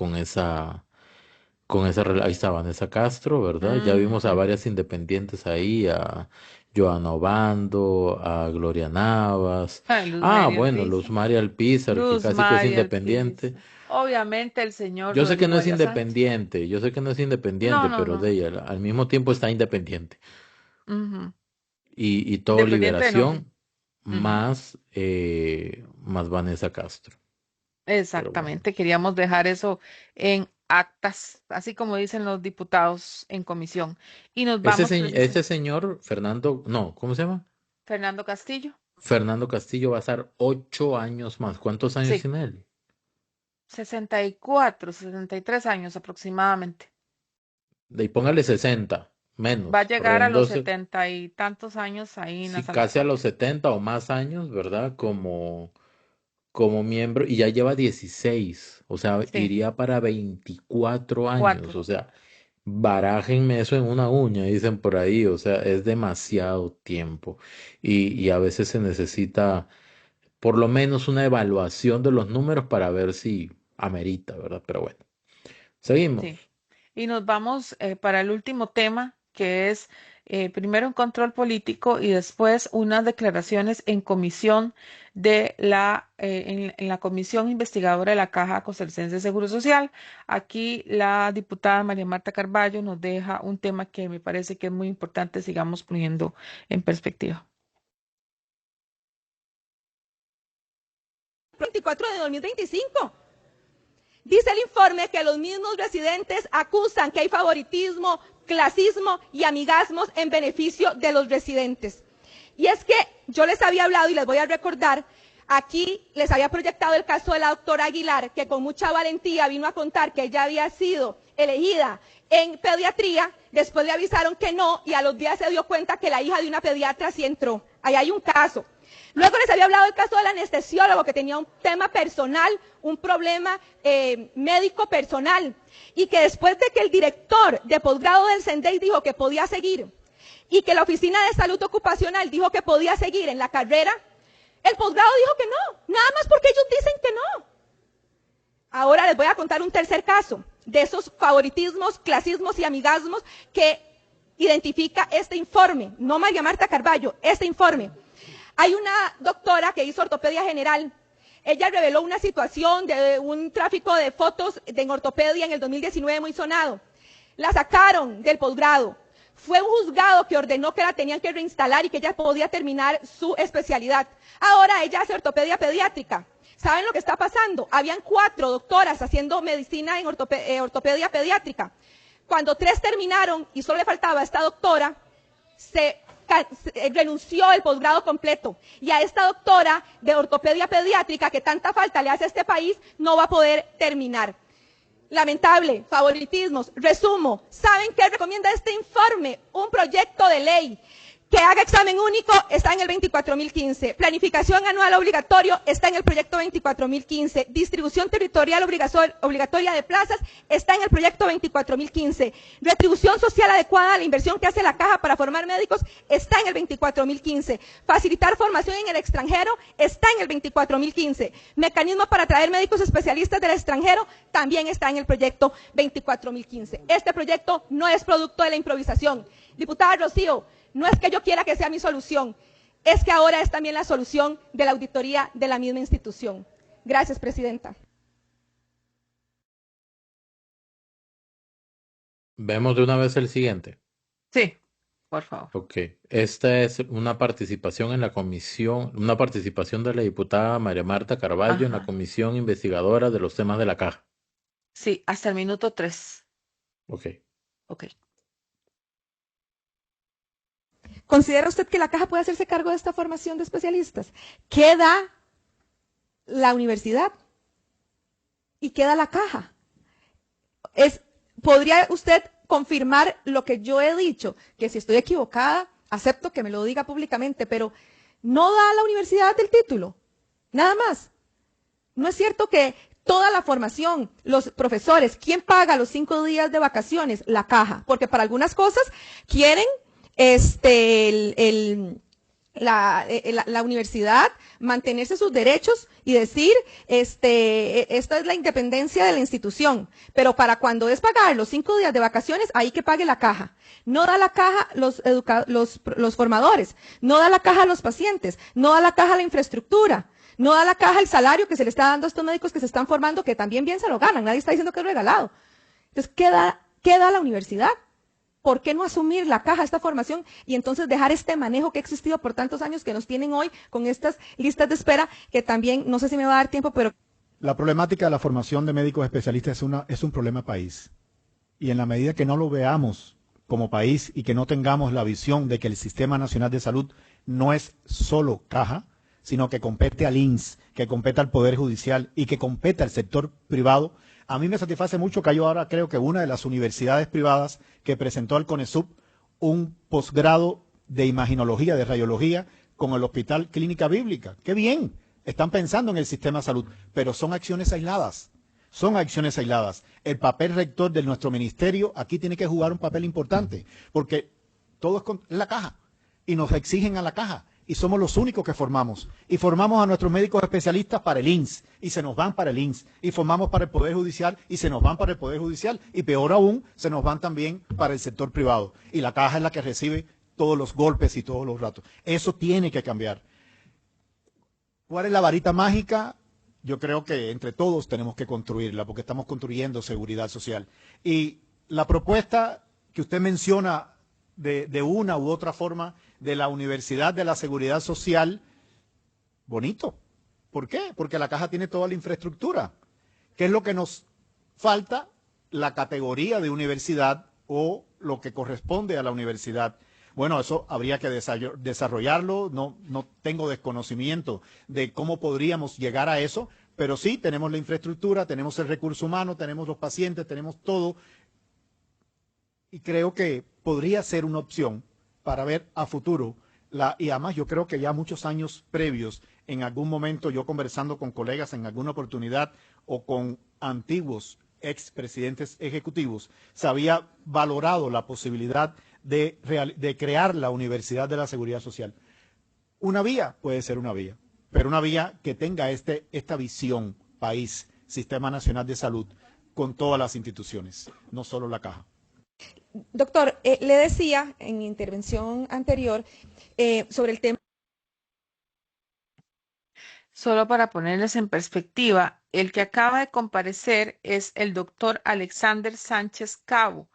Speaker 1: ahí está Vanessa Castro, ¿verdad? Ya vimos a
Speaker 2: Ujú.
Speaker 1: varias independientes ahí, a Joana Obando, a Gloria Navas.
Speaker 2: Luz
Speaker 1: Ah,
Speaker 2: María
Speaker 1: bueno, Luz
Speaker 2: Alpiza.
Speaker 1: María Alpizar, que
Speaker 2: Luz
Speaker 1: casi que es
Speaker 2: María
Speaker 1: independiente.
Speaker 2: Alpiza. Obviamente el señor
Speaker 1: Yo sé que no
Speaker 2: Rodrigo
Speaker 1: es
Speaker 2: Arias Sánchez.
Speaker 1: independiente, yo sé que no es
Speaker 2: No,
Speaker 1: independiente,
Speaker 2: no,
Speaker 1: pero de
Speaker 2: no.
Speaker 1: ella al mismo tiempo está independiente.
Speaker 2: Ujú.
Speaker 1: Y todo
Speaker 2: Independiente de nombre.
Speaker 1: Liberación
Speaker 2: Ujú.
Speaker 1: más Vanessa Castro. Pero bueno.
Speaker 2: Exactamente. Queríamos dejar eso en actas, así como dicen los diputados en comisión. Y nos vamos
Speaker 1: Ese
Speaker 2: precisamente.
Speaker 1: señor, Fernando, no, ¿cómo se llama?
Speaker 2: Fernando Castillo.
Speaker 1: Fernando Castillo va a estar 8 años más. ¿Cuántos años
Speaker 2: Sí,
Speaker 1: tiene él?
Speaker 2: 64, 63 años aproximadamente.
Speaker 1: Y póngale 60,
Speaker 2: Va a
Speaker 1: menos,
Speaker 2: llegar a los
Speaker 1: redondose,
Speaker 2: 70 y tantos años ahí en la
Speaker 1: sí,
Speaker 2: Sala
Speaker 1: casi a los
Speaker 2: Cuarta.
Speaker 1: 70 o más años, ¿verdad? Como miembro, y ya lleva 16, o sea,
Speaker 2: Sí,
Speaker 1: iría para 24 años,
Speaker 2: 4.
Speaker 1: o sea, barájenme eso en una uña, dicen por ahí, o sea, es demasiado tiempo y a veces se necesita por lo menos una evaluación de los números para ver si amerita, ¿verdad? Pero bueno, seguimos.
Speaker 2: Sí. Y nos vamos para el último tema, que es primero un control político y después unas declaraciones en comisión en la comisión investigadora de la Caja Costarricense de Seguro Social. Aquí la diputada María Marta Carballo nos deja un tema que me parece que es muy importante, sigamos poniendo en perspectiva.
Speaker 9: 24 de 2025. Dice el informe que los mismos residentes acusan que hay favoritismo, clasismo y amigasmos en beneficio de los residentes. Y es que yo les había hablado y les voy a recordar, aquí les había proyectado el caso de la doctora Aguilar, que con mucha valentía vino a contar que ella había sido elegida en pediatría, después le avisaron que no y a los días se dio cuenta que la hija de una pediatra sí entró. Ahí hay un caso. Luego les había hablado del caso del anestesiólogo que tenía un tema personal, un problema médico personal, y que después de que el director de posgrado del CENDEI dijo que podía seguir y que la Oficina de Salud Ocupacional dijo que podía seguir en la carrera, el posgrado dijo que no, nada más porque ellos dicen que no. Ahora les voy a contar un tercer caso de esos favoritismos, clasismos y amigasmos que identifica este informe, no María Marta Carballo, este informe. Hay una doctora que hizo ortopedia general. Ella reveló una situación de un tráfico de fotos en ortopedia en el 2019 muy sonado. La sacaron del posgrado. Fue un juzgado que ordenó que la tenían que reinstalar y que ella podía terminar su especialidad. Ahora ella hace ortopedia pediátrica. ¿Saben lo que está pasando? Habían 4 doctoras haciendo medicina en ortopedia pediátrica. Cuando 3 terminaron y solo le faltaba a esta doctora, renunció el posgrado completo. Y a esta doctora de ortopedia pediátrica, que tanta falta le hace a este país, no va a poder terminar. Lamentable, favoritismos. Resumo, ¿saben qué recomienda este informe? Un proyecto de ley que haga examen único, está en el 24.015. Planificación anual obligatorio, está en el proyecto 24.015. Distribución territorial obligatoria de plazas, está en el proyecto 24.015. Retribución social adecuada a la inversión que hace la Caja para formar médicos, está en el 24.015. Facilitar formación en el extranjero, está en el 24.015. Mecanismo para traer médicos especialistas del extranjero, también está en el proyecto 24.015. Este proyecto no es producto de la improvisación. Diputada Rocío, no es que yo quiera que sea mi solución, es que ahora es también la solución de la auditoría de la misma institución. Gracias, presidenta.
Speaker 1: Vemos de una vez el siguiente.
Speaker 2: Sí, por favor.
Speaker 1: Ok, esta es una participación en la comisión, una participación de la diputada María Marta Carballo en la
Speaker 2: Ajá.
Speaker 1: comisión investigadora de los temas de la Caja.
Speaker 2: Sí, hasta el minuto 3.
Speaker 1: Ok.
Speaker 2: Ok.
Speaker 9: ¿Considera usted que la Caja puede hacerse cargo de esta formación de especialistas? ¿Qué da la universidad? ¿Y qué da la Caja? ¿Podría usted confirmar lo que yo he dicho? Que si estoy equivocada, acepto que me lo diga públicamente, pero no da la universidad el título, nada más. ¿No es cierto que toda la formación, los profesores, quién paga los 5 días de vacaciones? La Caja, porque para algunas cosas quieren la universidad mantenerse sus derechos y decir, esta es la independencia de la institución, pero para cuando es pagar los 5 días de vacaciones, ahí que pague la Caja. No da la Caja los formadores, no da la Caja a los pacientes, no da la Caja la infraestructura, no da la Caja el salario que se le está dando a estos médicos que se están formando, que también bien se lo ganan, nadie está diciendo que es regalado. Entonces, ¿qué da la universidad? ¿Por qué no asumir la Caja, esta formación, y entonces dejar este manejo que ha existido por tantos años que nos tienen hoy con estas listas de espera, que también, no sé si me va a dar tiempo, pero...
Speaker 10: La problemática de la formación de médicos especialistas es un problema país. Y en la medida que no lo veamos como país y que no tengamos la visión de que el Sistema Nacional de Salud no es solo Caja, sino que compete al INS, que compete al Poder Judicial y que compete al sector privado, a mí me satisface mucho que yo ahora creo que una de las universidades privadas que presentó al CONESUB un posgrado de imaginología, de radiología, con el Hospital Clínica Bíblica. ¡Qué bien! Están pensando en el sistema de salud, pero son acciones aisladas. Son acciones aisladas. El papel rector de nuestro ministerio aquí tiene que jugar un papel importante, porque todo es la Caja y nos exigen a la Caja. Y somos los únicos que formamos. Y formamos a nuestros médicos especialistas para el INS, y se nos van para el INS. Y formamos para el Poder Judicial, y se nos van para el Poder Judicial. Y peor aún, se nos van también para el sector privado. Y la Caja es la que recibe todos los golpes y todos los ratos. Eso tiene que cambiar. ¿Cuál es la varita mágica? Yo creo que entre todos tenemos que construirla, porque estamos construyendo seguridad social. Y la propuesta que usted menciona de una u otra forma de la Universidad de la Seguridad Social, bonito. ¿Por qué? Porque la Caja tiene toda la infraestructura. ¿Qué es lo que nos falta? La categoría de universidad o lo que corresponde a la universidad. Bueno, eso habría que desarrollarlo. No tengo desconocimiento de cómo podríamos llegar a eso, pero sí tenemos la infraestructura, tenemos el recurso humano, tenemos los pacientes, tenemos todo. Y creo que podría ser una opción para ver a futuro Y además yo creo que ya muchos años previos, en algún momento yo conversando con colegas en alguna oportunidad o con antiguos expresidentes ejecutivos, se había valorado la posibilidad de crear la Universidad de la Seguridad Social. Una vía puede ser una vía, pero una vía que tenga esta visión país, Sistema Nacional de Salud, con todas las instituciones, no solo la caja.
Speaker 9: Doctor, le decía en mi intervención anterior sobre el tema.
Speaker 2: Solo para ponerles en perspectiva, el que acaba de comparecer es el doctor Alexander Sánchez Cabo,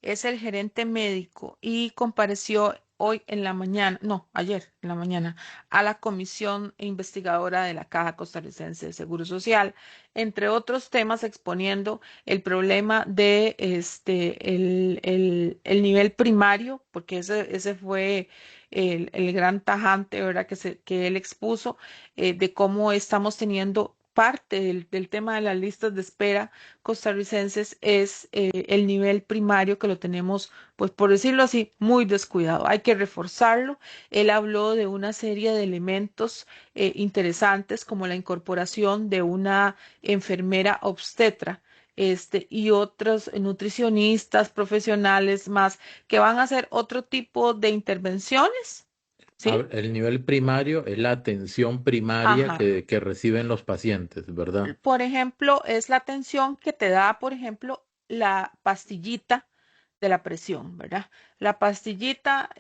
Speaker 2: es el gerente médico y compareció hoy en la mañana, no, ayer en la mañana, a la comisión investigadora de la Caja Costarricense de Seguro Social, entre otros temas exponiendo el problema de el nivel primario, porque ese fue el gran tajante, ¿verdad? Que él expuso de cómo estamos teniendo parte del tema de las listas de espera costarricenses es el nivel primario que lo tenemos, pues por decirlo así, muy descuidado. Hay que reforzarlo. Él habló de una serie de elementos interesantes como la incorporación de una enfermera obstetra. Y otros nutricionistas profesionales más que van a hacer otro tipo de intervenciones, ¿sí?
Speaker 1: El nivel primario es la atención primaria
Speaker 2: Ajá.
Speaker 1: que reciben los pacientes, ¿verdad?
Speaker 2: Por ejemplo, es la atención que te da, por ejemplo, la pastillita de la presión, ¿verdad? La pastillita,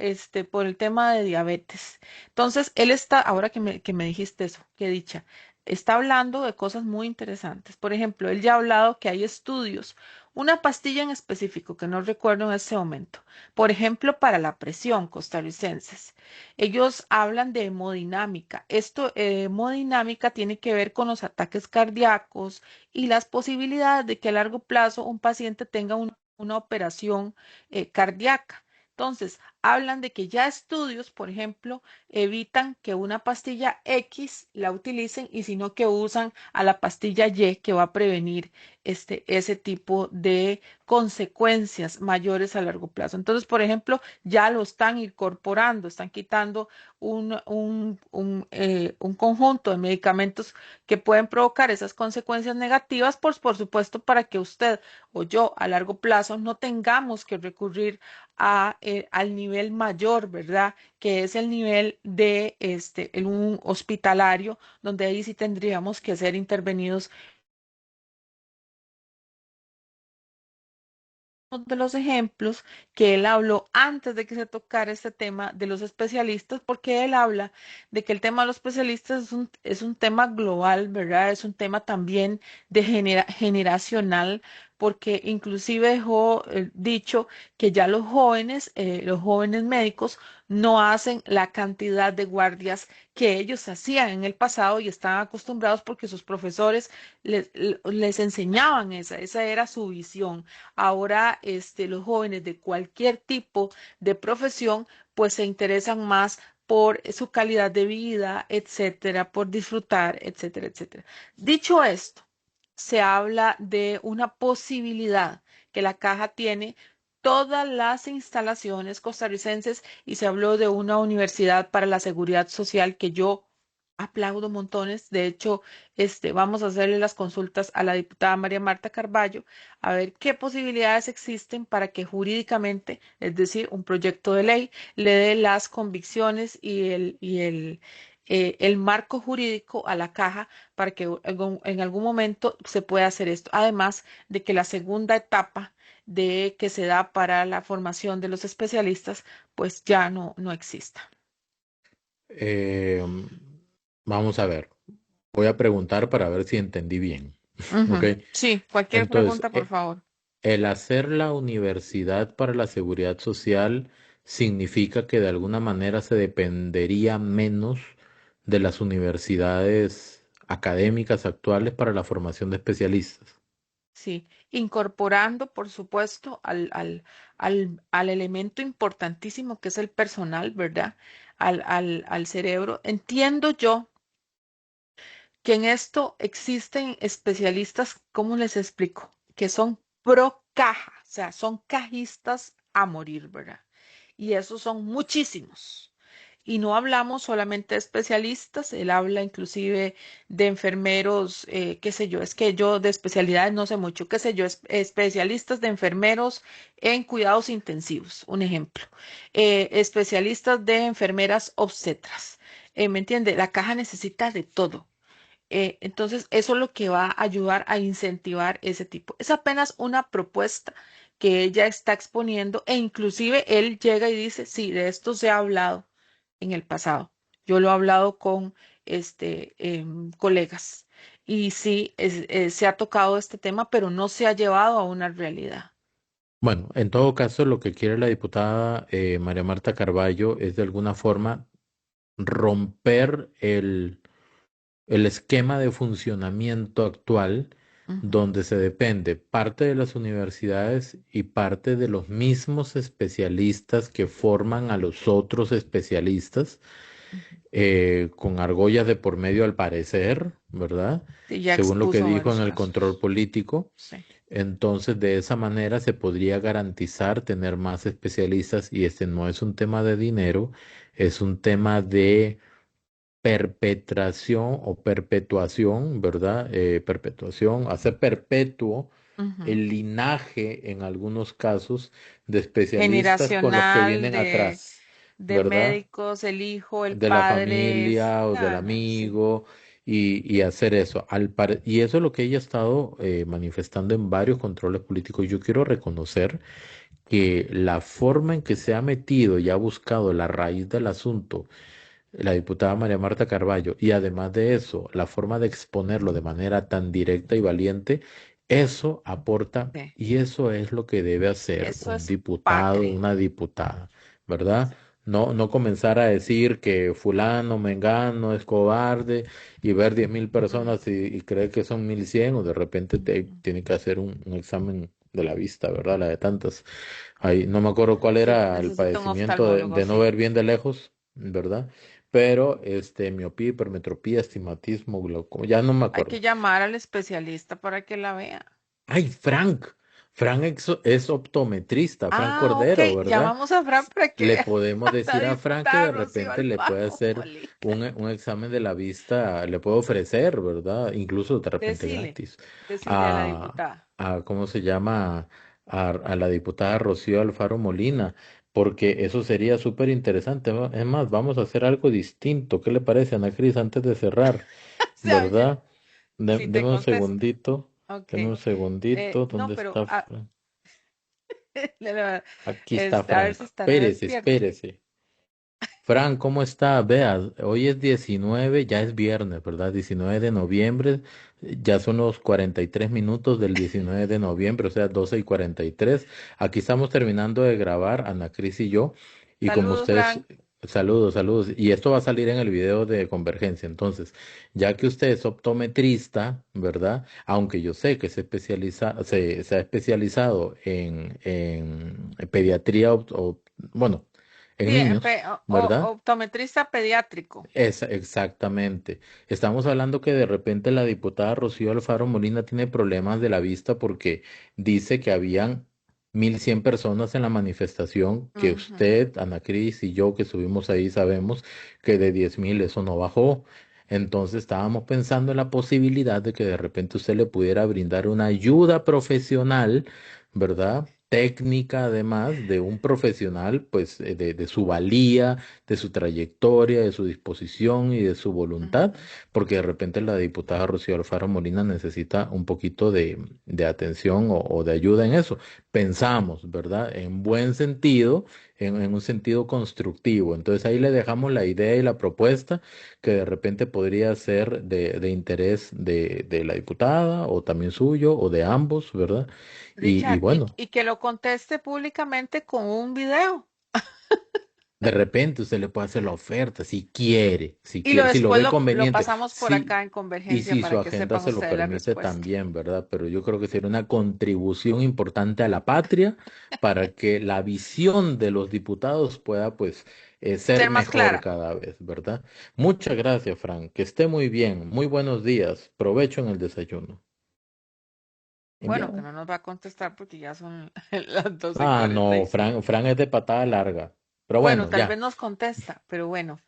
Speaker 2: por el tema de diabetes. Entonces, él está, ahora que me dijiste eso, qué dicha, está hablando de cosas muy interesantes. Por ejemplo, él ya ha hablado que hay estudios, una pastilla en específico que no recuerdo en este momento, por ejemplo, para la presión costarricenses. Ellos hablan de hemodinámica. Esto, hemodinámica tiene que ver con los ataques cardíacos y las posibilidades de que a largo plazo un paciente tenga una operación cardíaca. Entonces, hablan de que ya estudios, por ejemplo, evitan que una pastilla X la utilicen y sino que usan a la pastilla Y que va a prevenir ese tipo de consecuencias mayores a largo plazo. Entonces, por ejemplo, ya lo están incorporando, están quitando un conjunto de medicamentos que pueden provocar esas consecuencias negativas, pues por supuesto, para que usted o yo a largo plazo no tengamos que recurrir al nivel mayor, ¿verdad? Que es el nivel de en un hospitalario, donde ahí sí tendríamos que ser intervenidos. De los ejemplos que él habló antes de que se tocara este tema de los especialistas, porque él habla de que el tema de los especialistas es un tema global, ¿verdad? Es un tema también de generacional, porque inclusive dejó dicho que ya los jóvenes médicos no hacen la cantidad de guardias que ellos hacían en el pasado y estaban acostumbrados porque sus profesores les enseñaban esa era su visión. Ahora, los jóvenes de cualquier tipo de profesión, pues se interesan más por su calidad de vida, etcétera, por disfrutar, etcétera, etcétera. Dicho esto, se habla de una posibilidad que la caja tiene todas las instalaciones costarricenses y se habló de una universidad para la seguridad social que yo aplaudo montones. De hecho, vamos a hacerle las consultas a la diputada María Marta Carballo a ver qué posibilidades existen para que jurídicamente, es decir, un proyecto de ley, le dé las convicciones y el marco jurídico a la caja para que en algún momento se pueda hacer esto. Además de que la segunda etapa de que se da para la formación de los especialistas, pues ya no exista.
Speaker 1: Eh, Vamos a ver. Voy a preguntar para ver si entendí bien. ¿Ok?
Speaker 2: Ujú. Sí, cualquier
Speaker 1: Entonces,
Speaker 2: pregunta, por favor.
Speaker 1: el hacer la Universidad para la Seguridad Social significa que de alguna manera se dependería menos de las universidades académicas actuales para la formación de especialistas.
Speaker 2: Sí, incorporando, por supuesto, al elemento importantísimo que es el personal, ¿verdad? Al cerebro. Entiendo yo que en esto existen especialistas, ¿cómo les explico? Que son pro caja, o sea, son cajistas a morir, ¿verdad? Y esos son muchísimos. Y no hablamos solamente de especialistas, él habla inclusive de enfermeros, qué sé yo, es que yo de especialidades no sé mucho, qué sé yo, especialistas de enfermeros en cuidados intensivos, un ejemplo, especialistas de enfermeras obstetras. ¿Me entiende? La caja necesita de todo. Entonces, eso es lo que va a ayudar a incentivar ese tipo. Es apenas una propuesta que ella está exponiendo e inclusive él llega y dice, sí, de esto se ha hablado en el pasado. Yo lo he hablado con colegas y sí, se ha tocado este tema, pero no se ha llevado a una realidad.
Speaker 1: Bueno, en todo caso, lo que quiere la diputada María Marta Carballo es de alguna forma romper el esquema de funcionamiento actual
Speaker 2: Ujú,
Speaker 1: donde se depende parte de las universidades y parte de los mismos especialistas que forman a los otros especialistas,
Speaker 2: ujú.
Speaker 1: con argollas de por medio al parecer, ¿verdad?
Speaker 2: Sí, ya
Speaker 1: Según lo que
Speaker 2: expuso
Speaker 1: dijo
Speaker 2: varios
Speaker 1: en el control
Speaker 2: casos.
Speaker 1: político.
Speaker 2: Sí.
Speaker 1: Entonces, de esa manera se podría garantizar tener más especialistas y este no es un tema de dinero, es un tema de perpetración o perpetuación, ¿verdad? Perpetuación, hacer perpetuo
Speaker 2: Ujú.
Speaker 1: el linaje en algunos casos de especialistas con los que
Speaker 2: Generacional
Speaker 1: vienen atrás,
Speaker 2: de
Speaker 1: ¿verdad?
Speaker 2: médicos, el hijo, el
Speaker 1: De la
Speaker 2: padre.
Speaker 1: familia o del
Speaker 2: No, no, sí.
Speaker 1: amigo y hacer eso. Y eso es lo que ella ha estado manifestando en varios controles políticos. Yo quiero reconocer que la forma en que se ha metido y ha buscado la raíz del asunto la diputada María Marta Carballo, y además de eso, la forma de exponerlo de manera tan directa y valiente, eso aporta
Speaker 2: Sí.
Speaker 1: y eso es lo que debe hacer
Speaker 2: Eso
Speaker 1: un
Speaker 2: es
Speaker 1: diputado,
Speaker 2: patria.
Speaker 1: una diputada, ¿verdad? No, no comenzar a decir que fulano, mengano es cobarde y ver 10.000
Speaker 2: Mm,
Speaker 1: personas y creer que son 1.100 o de repente
Speaker 2: ujú.
Speaker 1: tiene que hacer un examen de la vista, ¿verdad? La de tantas. Ahí, no me acuerdo cuál
Speaker 2: Sí,
Speaker 1: era el
Speaker 2: necesito un
Speaker 1: padecimiento
Speaker 2: oftalmólogo,
Speaker 1: de no
Speaker 2: sí.
Speaker 1: ver bien de lejos, ¿verdad? Pero miopía, hipermetropía, estigmatismo, glaucoma, ya no me
Speaker 2: Hay que
Speaker 1: acuerdo.
Speaker 2: llamar al especialista para que la vea.
Speaker 1: Ay, Frank. Frank es optometrista, Frank
Speaker 2: Ah, ok.
Speaker 1: Cordero, ¿verdad?
Speaker 2: Llamamos a Fran para que
Speaker 1: Le
Speaker 2: vea
Speaker 1: podemos
Speaker 2: a la
Speaker 1: decir a Frank que
Speaker 2: diputada
Speaker 1: de
Speaker 2: Rocío
Speaker 1: repente le puede
Speaker 2: Alfaro
Speaker 1: hacer
Speaker 2: Molina.
Speaker 1: un examen de la vista, le puede ofrecer, ¿verdad? Incluso de repente
Speaker 2: Decile,
Speaker 1: gratis.
Speaker 2: decile a la
Speaker 1: A,
Speaker 2: diputada.
Speaker 1: ¿Cómo se llama? A la diputada Rocío Alfaro Molina, porque eso sería súper interesante. Es más, vamos a hacer algo distinto. ¿Qué le parece, Ana Cris, antes de cerrar?
Speaker 2: Se oye,
Speaker 1: ¿Verdad?
Speaker 2: si te
Speaker 1: Deme un
Speaker 2: contesta.
Speaker 1: segundito.
Speaker 2: Ok.
Speaker 1: Deme un segundito.
Speaker 2: No,
Speaker 1: ¿Dónde
Speaker 2: pero
Speaker 1: está Frank? Aquí está
Speaker 2: a ver
Speaker 1: Frank.
Speaker 2: si estará
Speaker 1: Espérese,
Speaker 2: despierto.
Speaker 1: espérese. Fran, ¿cómo está? Vea, hoy es 19, ya es viernes, ¿verdad? 19 de noviembre, ya son los 43 minutos del 19 de noviembre, o sea, 12:43. Aquí estamos terminando de grabar, Ana Cris y yo, y como
Speaker 2: Saludos,
Speaker 1: ustedes,
Speaker 2: Fran.
Speaker 1: saludos, saludos, y esto va a salir en el video de Convergencia. Entonces, ya que usted es optometrista, ¿verdad? Aunque yo sé que se ha especializado en pediatría, bueno, en
Speaker 2: Sí,
Speaker 1: niños. ¿Verdad?
Speaker 2: optometrista pediátrico.
Speaker 1: Exactamente. Estamos hablando que de repente la diputada Rocío Alfaro Molina tiene problemas de la vista porque dice que habían 1.100 personas en la manifestación, que
Speaker 2: Ujú.
Speaker 1: usted, Ana Cris y yo que estuvimos ahí sabemos que de 10.000 eso no bajó. Entonces estábamos pensando en la posibilidad de que de repente usted le pudiera brindar una ayuda profesional, ¿verdad? Técnica, además de un profesional, pues de su valía, de su trayectoria, de su disposición y de su voluntad,
Speaker 2: Ujú.
Speaker 1: porque de repente la diputada Rocío Alfaro Molina necesita un poquito de atención o de ayuda en eso. Pensamos, ¿verdad? En buen sentido, en un sentido constructivo. Entonces ahí le dejamos la idea y la propuesta que de repente podría ser de interés de la diputada o también suyo o de ambos, ¿verdad? Y
Speaker 2: Richard,
Speaker 1: bueno.
Speaker 2: y que lo conteste públicamente con un video.
Speaker 1: De repente usted le puede hacer la oferta si quiere, si
Speaker 2: Y lo
Speaker 1: quiere, si lo
Speaker 2: después
Speaker 1: ve
Speaker 2: lo
Speaker 1: conveniente,
Speaker 2: pasamos por
Speaker 1: sí,
Speaker 2: acá en
Speaker 1: y
Speaker 2: Convergencia
Speaker 1: si su
Speaker 2: para que
Speaker 1: agenda
Speaker 2: sepan
Speaker 1: se lo
Speaker 2: ustedes la
Speaker 1: permite
Speaker 2: respuesta.
Speaker 1: también, ¿verdad? Pero yo creo que sería una contribución importante a la patria para que la visión de los diputados pueda, pues, ser
Speaker 2: Ser más
Speaker 1: mejor
Speaker 2: clara.
Speaker 1: cada vez, ¿verdad? Muchas gracias, Frank. Que esté muy bien. Muy buenos días. Provecho en el desayuno.
Speaker 2: Bueno, que
Speaker 1: Ya.
Speaker 2: no nos va a contestar porque ya son las 12 y
Speaker 1: Ah,
Speaker 2: cuarenta
Speaker 1: no,
Speaker 2: y
Speaker 1: Frank,
Speaker 2: cinco.
Speaker 1: Frank es de patada larga. Pero
Speaker 2: Bueno,
Speaker 1: bueno,
Speaker 2: tal
Speaker 1: ya.
Speaker 2: vez nos contesta, pero bueno,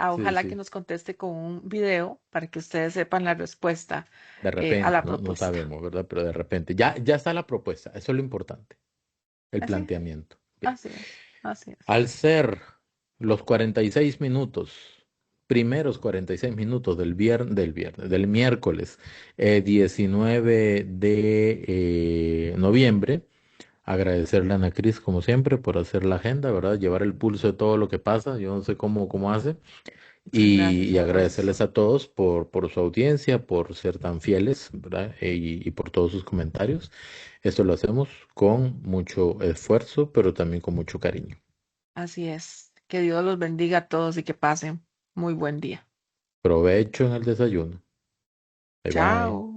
Speaker 1: Sí,
Speaker 2: ojalá que
Speaker 1: sí.
Speaker 2: nos conteste con un video para que ustedes sepan la respuesta
Speaker 1: De
Speaker 2: a
Speaker 1: repente,
Speaker 2: la
Speaker 1: no
Speaker 2: propuesta.
Speaker 1: sabemos, ¿verdad? Pero de repente, ya está la propuesta. Eso es lo importante, el
Speaker 2: Así es,
Speaker 1: planteamiento. Bien.
Speaker 2: así es, así es.
Speaker 1: Al ser los 46 minutos, primeros 46 minutos del miércoles 19 de noviembre, agradecerle a Ana Cris, como siempre, por hacer la agenda, ¿verdad? Llevar el pulso de todo lo que pasa. Yo no sé cómo hace.
Speaker 2: Muchas gracias
Speaker 1: Y
Speaker 2: a todos.
Speaker 1: agradecerles a todos por su audiencia, por ser tan fieles, ¿verdad? Y por todos sus comentarios. Esto lo hacemos con mucho esfuerzo, pero también con mucho cariño.
Speaker 2: Así es. Que Dios los bendiga a todos y que pasen muy buen día.
Speaker 1: Provecho en el desayuno. Bye bye.
Speaker 2: Chao.